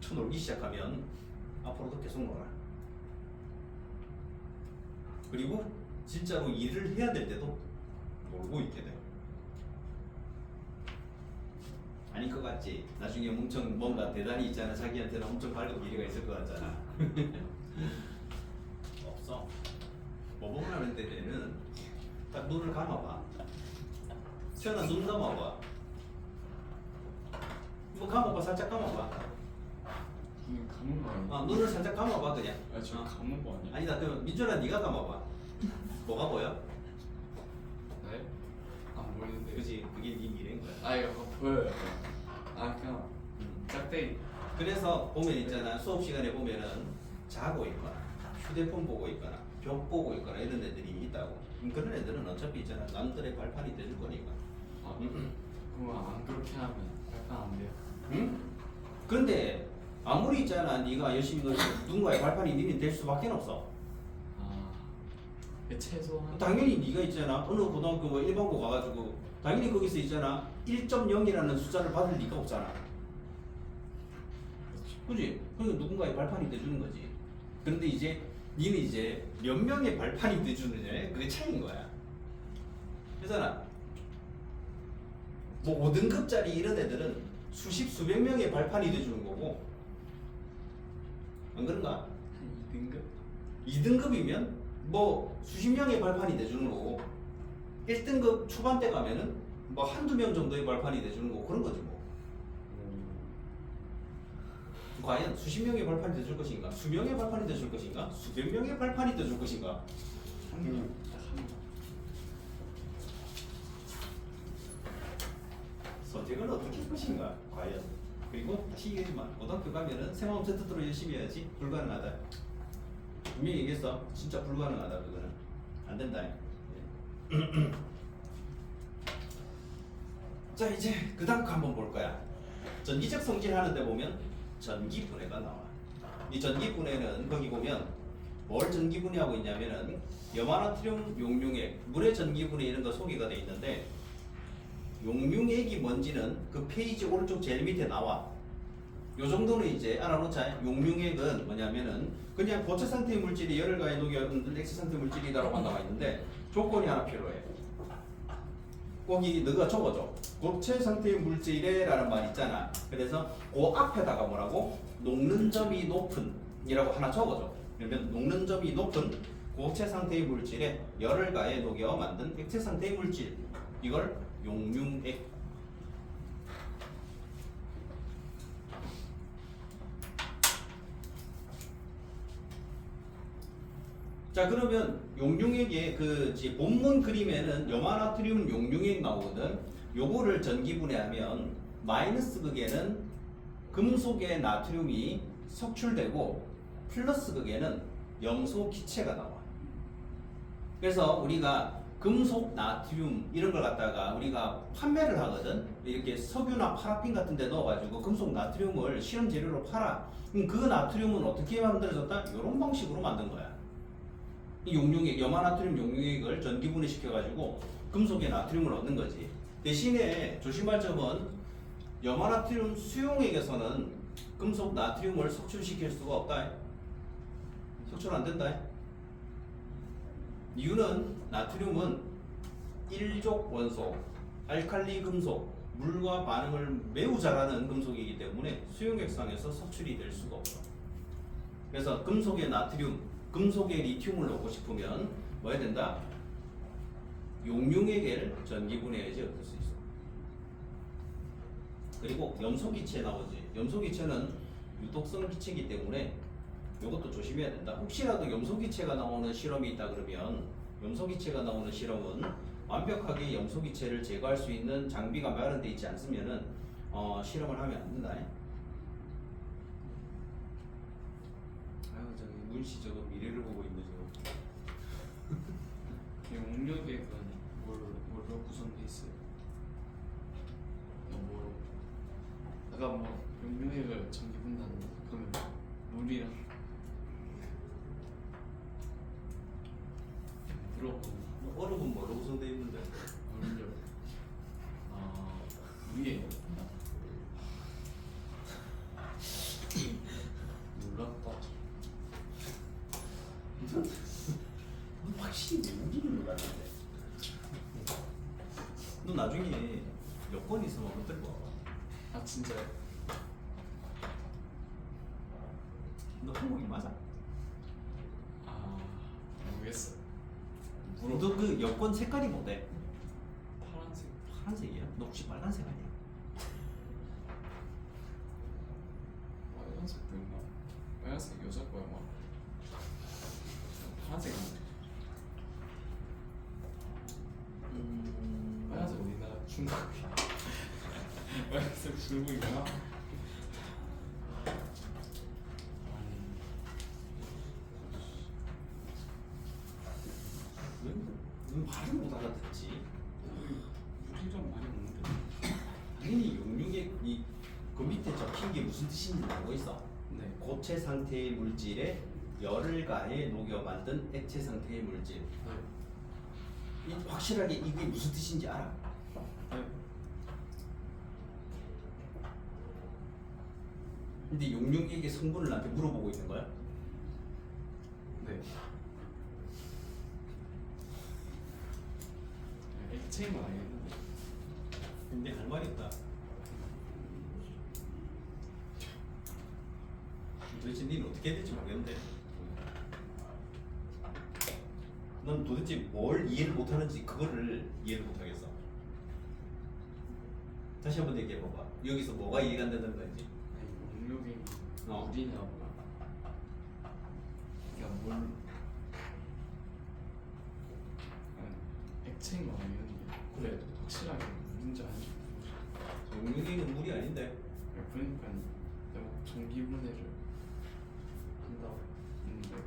쳐놀기 시작하면 앞으로도 계속 놀아. 그리고 진짜로 일을 해야 될 때도 놀고 있게 돼. 아닐 것 같지? 나중에 엄청 뭔가 대단히 있잖아. 자기한테는 엄청 밝은 미래가 있을 것 같잖아. 없어. 모범을 하는 때는 딱 눈을 감아봐. 태어나 눈 감아봐. 뭐 감아봐. 살짝 감아봐. 눈 감은 거 아니야? 눈을 살짝 감아봐 그냥. 아니 저 감은 거 아니야? 아니다 그럼 민준아 네가 감아봐. 뭐가 보여? 네? 안 보이는데. 그지 그게 네 미래인 거야. 아 이거 보여요. 아 그냥 짝대기. 그래서 보면 있잖아 수업 시간에 보면은 자고 있거나 휴대폰 보고 있거나 벽 보고 있거나 이런 애들이 있다고. 그런 애들은 어차피 있잖아 남들의 발판이 돼줄 거니까. 아 그럼 안 그렇게 하면 약간 안 돼요. 응? 그런데 아무리 있잖아 네가 열심히 누군가의 발판이 니는 될 수밖에 없어. 아 최소한. 당연히 네가 있잖아 어느 고등학교 뭐 일반고 가가지고 당연히 거기서 있잖아 1.0이라는 숫자를 받을 리가 없잖아. 그지? 그러니까 누군가의 발판이 돼주는 거지. 그런데 이제 니는 이제 몇 명의 발판이 돼주느냐에 그게 차이인 거야. 그래서 뭐 5등급짜리 이런 애들은 수십 수백 명의 발판이 돼주는 거고 안 그런가? 한 2등급? 2등급이면 뭐 수십 명의 발판이 돼주는 거고 1등급 초반대 가면은 뭐 한두 명 정도의 발판이 돼주는 거고 그런 거지 뭐. 과연 수십 명의 발판이 돼줄 것인가? 수명의 발판이 돼줄 것인가? 수백 명의 발판이 돼줄 것인가? 한 명. 딱한 명. 선택을 어떻게 할 것인가? 과연. 그리고 다시 얘기하지만 고등학교 가면은 새마음 세트로 열심히 해야지 불가능하다. 분명히 얘기했어. 진짜 불가능하다 그거는. 안 된다. 예. 자 이제 그 다음 거 한번 볼 거야. 전기적 성질 하는데 보면 전기분해가 나와. 이 전기분해는 거기 보면 뭘 전기분해하고 있냐면은 염화나트륨 용융액, 물의 전기분해 이런 거 소개가 돼 있는데 용융액이 뭔지는 그 페이지 오른쪽 제일 밑에 나와. 요 정도는 이제 알아놓자. 용융액은 뭐냐면은 그냥 고체 상태의 물질이 열을 가해 녹여둔 X 상태 물질이다라고 나와 있는데 조건이 하나 필요해. 거기 너가 적어줘. 고체 상태의 물질에라는 말 있잖아. 그래서 그 앞에다가 뭐라고? 녹는 점이 높은 이라고 하나 적어줘. 그러면 녹는 점이 높은 고체 상태의 물질에 열을 가해 녹여 만든 액체 상태의 물질. 이걸 용융액. 자 그러면 용융액의 그 본문 그림에는 염화나트륨 용융액 나오거든. 요거를 전기분해하면 마이너스 극에는 금속의 나트륨이 석출되고 플러스 극에는 염소 기체가 나와. 그래서 우리가 금속 나트륨 이런 걸 갖다가 우리가 판매를 하거든. 이렇게 석유나 파라핀 같은 데 넣어가지고 금속 나트륨을 실험 재료로 팔아. 그럼 그 나트륨은 어떻게 만들어졌다? 이런 방식으로 만든 거야. 이 용융액, 염화나트륨 용융액을 전기분해 시켜가지고 금속의 나트륨을 얻는 거지. 대신에 조심할 점은 염화나트륨 수용액에서는 금속 나트륨을 석출시킬 수가 없다. 석출 안 된다. 이유는 나트륨은 일족 원소, 알칼리 금속, 물과 반응을 매우 잘하는 금속이기 때문에 수용액상에서 석출이 될 수가 없어. 그래서 금속의 나트륨, 금속의 리튬을 넣고 싶으면 뭐 해야 된다? 용융액을 전기분해해야지 얻을 수 있어. 그리고 염소기체 나오지. 염소기체는 유독성 기체이기 때문에 이것도 조심해야 된다. 혹시라도 염소기체가 나오는 실험이 있다 그러면 염소기체가 나오는 실험은 완벽하게 염소기체를 제거할 수 있는 장비가 마련되어 있지 않으면은 실험을 하면 안 된다. 아유 저기 문씨 저거 미래를 보고 있네 저거. 용역액은 뭘로 구성돼 있어요? 뭐로? 아까 뭐 용역액을 전기분해한다. 그러면 물이랑 물어보는 얼음은 뭐로 구성되어 있는데? 물력. 위에 몰랐다. 확실히 외국인인 것 같은데. 너 나중에 여권 있으면 어떨 거 같아? 아 진짜요? 너 한국인 맞아? 아 모르겠어요. 너 그 여권 색깔이 뭐대? 파란색. 파란색이야? 너 혹시 빨간색 아니야? 파란색도 있나? 빨간색 여자 거야 막. 파란색 아니야? 빨간색 어디나 중국. 빨간색 중국인가? 왜 말을 못 알아듣지? 유리랑 많이 없는데. 당연히 용융의 이그 밑에 적힌 게 무슨 뜻인지 알고 있어. 네. 고체 상태의 물질에 열을 가해 녹여 만든 액체 상태의 물질. 이 확실하게 이게 무슨 뜻인지 알아? 네. 근데 용융에게 성분을 나한테 물어보고 있는 거야? 네. 액체인 건 알겠는데. 근데 할 말이 없다. 도대체 니는 어떻게 해야 될지 모르겠는데. 넌 도대체 뭘 이해를 못하는지 그거를 이해를 못하겠어. 다시 한번 얘기해봐봐. 여기서 뭐가 이해가 안 된다는 건지. 아니 용력이 어. 물이나 뭐. 그러니까 물. 액체인 건 알겠는데. 그래 확실하게 뭔지 알지. 용융이는 물이 아닌데. 그러니까 내가 전기분해를 한다고 했는데.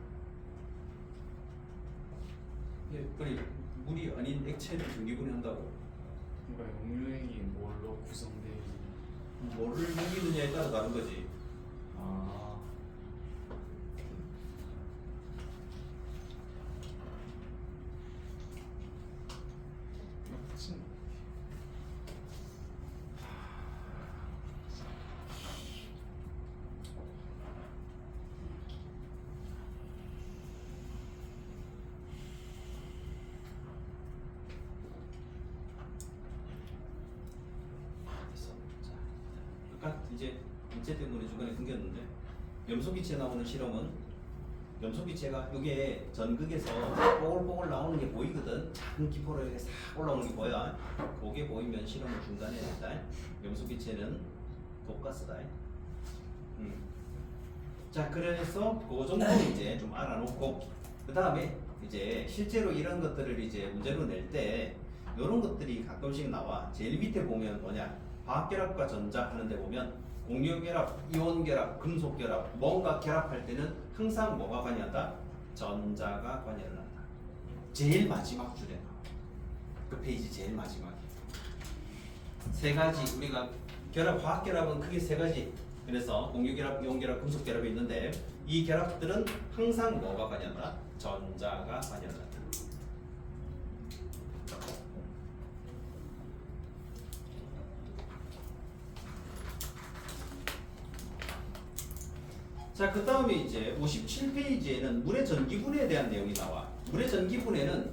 예, 그래 물이 아닌 액체를 전기분해한다고. 그러니까 용력이 뭘로 구성되어 있는지. 뭐를 녹이느냐에 따라 다른 거지. 아, 맞지? 됐어. 자, 아까 이제 인체 때문에 중간에 끊겼는데 염소기체 나오는 실험은 염소기체가 이게 전극에서 뽀글뽀글 나오는 게 보이거든. 작은 기포로 이렇게 싹 올라오는 게 보여. 그게 보이면 실험을 중단해야 된다. 염소기체는 독가스다. 자, 그래서 그 정도는 이제 좀 알아놓고 그 다음에 이제 실제로 이런 것들을 이제 문제로 낼 때 이런 것들이 가끔씩 나와. 제일 밑에 보면 뭐냐? 화학결합과 전자 하는데 보면 공유결합, 이온결합, 금속결합 뭔가 결합할 때는 항상 뭐가 관여한다? 전자가 관여를 한다. 제일 마지막 줄에 나와. 그 페이지 제일 마지막에 세 가지 우리가 결합, 화학결합은 크게 세 가지. 그래서 공유결합, 이온결합, 금속결합이 있는데 이 결합들은 항상 뭐가 관여한다? 전자가 관여를 한다. 자, 그 다음에 이제 57페이지에는 물의 전기분해에 대한 내용이 나와. 물의 전기분해는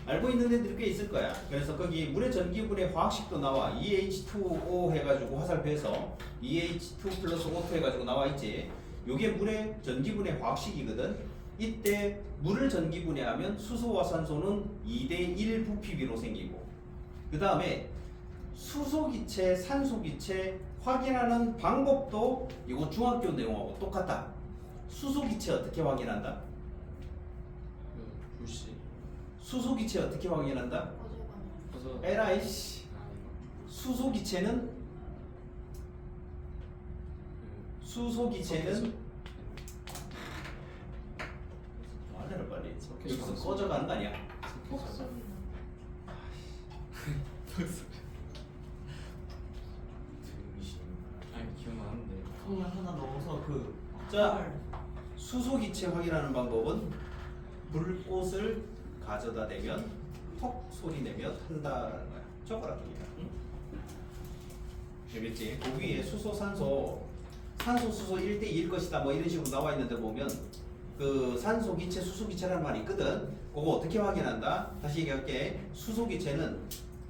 알고 있는 애들이 꽤 있을 거야. 그래서 거기 물의 전기분해 화학식도 나와. EH2O 해가지고 화살표에서 EH2 플러스 O2 해가지고 나와 있지. 요게 물의 전기분해 화학식이거든. 이때 물을 전기분해하면 수소와 산소는 2대1 부피비로 생기고, 그 다음에 수소기체, 산소기체 확인하는 방법도 이거 중학교 내용하고 똑같다. 수소기체 어떻게 확인한다? 그 불씨. 수소기체 어떻게 확인한다? 그래서 에라이씨. 아 이거 수소기체는 그 수소기체는 말해라 빨리. 석회수 여기서 안 꺼져가는 거 아니야? 석회수. 아니 기억나는데. 콩을 하나 넣어서 그 자, 수소기체 확인하는 방법은 불꽃을 가져다 대면 톡 소리 내며 탄다라는 거야. 적어라 여기다. 응? 알겠지? 그 위에 수소, 산소, 산소, 수소 1대2일 것이다 뭐 이런 식으로 나와 있는데 보면 그 산소기체, 수소기체라는 말이 있거든. 그거 어떻게 확인한다? 다시 얘기할게. 수소기체는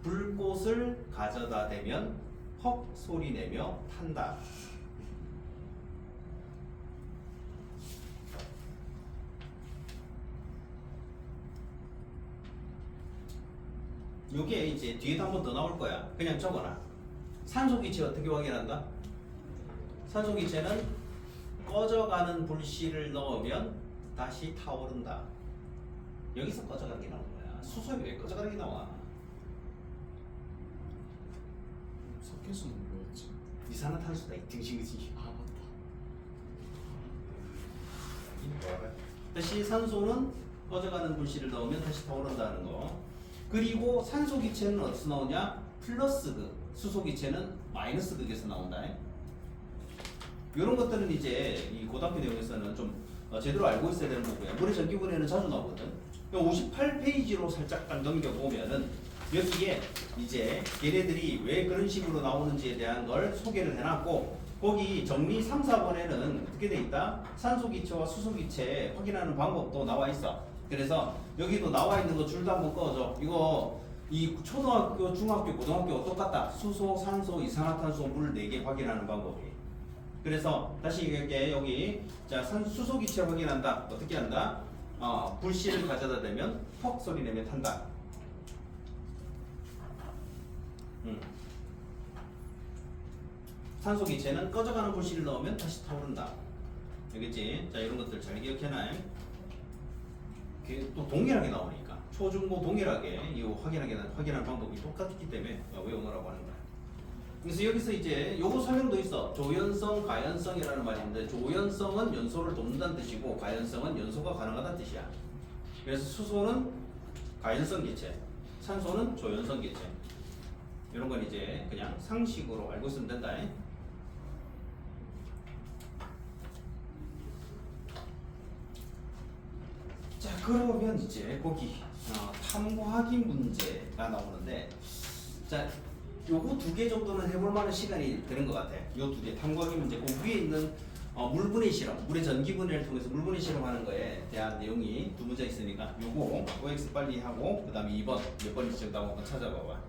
불꽃을 가져다 대면 헉 소리 내며 탄다. 요게 이제 뒤에도 한 번 더 나올 거야. 그냥 적어놔. 산소기체 어떻게 확인한다? 산소기체는 꺼져가는 불씨를 넣으면 다시 타오른다. 여기서 꺼져가는 게 나온 거야. 수소에 왜 꺼져가는 게 나와? 석회수는 뭐였지? 이산화탄소다 이 등신이지. 아 맞다. 다시 산소는 꺼져가는 불씨를 넣으면 다시 타오른다는 거. 그리고 산소 기체는 어디서 나오냐? 플러스 극. 수소 기체는 마이너스 극에서 나온다. 이런 것들은 이제 이 고등학교 내용에서는 좀 제대로 알고 있어야 되는 거고요. 물의 전기분해는 자주 나오거든. 58페이지로 살짝 딱 넘겨보면은 여기에 이제 얘네들이 왜 그런 식으로 나오는지에 대한 걸 소개를 해놨고, 거기 정리 3, 4번에는 어떻게 돼 있다? 산소기체와 수소기체 확인하는 방법도 나와 있어. 그래서 여기도 나와 있는 거 줄도 한번 꺼줘. 이거 이 초등학교, 중학교, 고등학교 똑같다. 수소, 산소, 이산화탄소, 물 4개 확인하는 방법이. 그래서 다시 얘기할게. 여기 자 수소기체 확인한다. 어떻게 한다? 불씨를 가져다 대면 퍽 소리 내면 탄다. 산소 기체는 꺼져가는 불씨를 넣으면 다시 타오른다. 알겠지? 자 이런 것들 잘 기억해놔. 또 동일하게 나오니까 초중고 동일하게 이 확인하는 방법이 똑같기 때문에 외우느라고 하는 거야. 그래서 여기서 이제 요거 설명도 있어. 조연성, 가연성이라는 말이 있는데, 조연성은 연소를 돕는다는 뜻이고 가연성은 연소가 가능하다는 뜻이야. 그래서 수소는 가연성 기체, 산소는 조연성 기체. 이런 건 이제 그냥 상식으로 알고 있으면 된다. 자 그러면 이제 거기 탐구하기 문제가 나오는데, 자 요거 2개 정도는 해볼 만한 시간이 되는 것 같아. 요 2개 탐구하기 문제. 그 위에 있는 물분해 실험, 물의 전기 분해를 통해서 물분해 실험하는 거에 대한 내용이 2문제 있으니까 요거 OX 빨리 하고 그 다음에 2번 몇 번인지 정답 한번 찾아봐봐.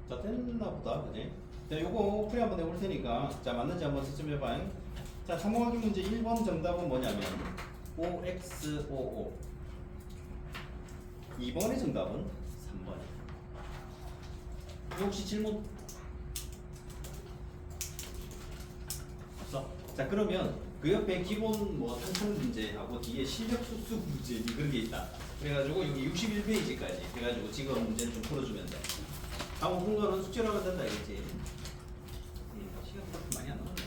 자 됐나 보다, 그지? 자 요거 풀이 한번 해볼 테니까 자 맞는지 한번 채점해봐. 자 탐구하기 문제 1번 정답은 뭐냐면 OXOO. 2번의 정답은 3번. 혹시 질문 없어? 자 그러면 그 옆에 기본 뭐 탄탄 문제하고 뒤에 실력 수습 문제 그런 게 있다. 그래가지고 여기 61페이지까지 해가지고 지금 문제는 좀 풀어주면 돼. 다음 공부는 숙제로 하면 된다, 알겠지? 시간 그렇게 많이 안 남았네.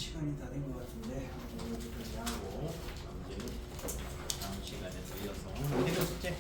시간이 다 된 것 같은데 여기까지 하고 이제 다음 시간에 또 이어서 어디가 숙제?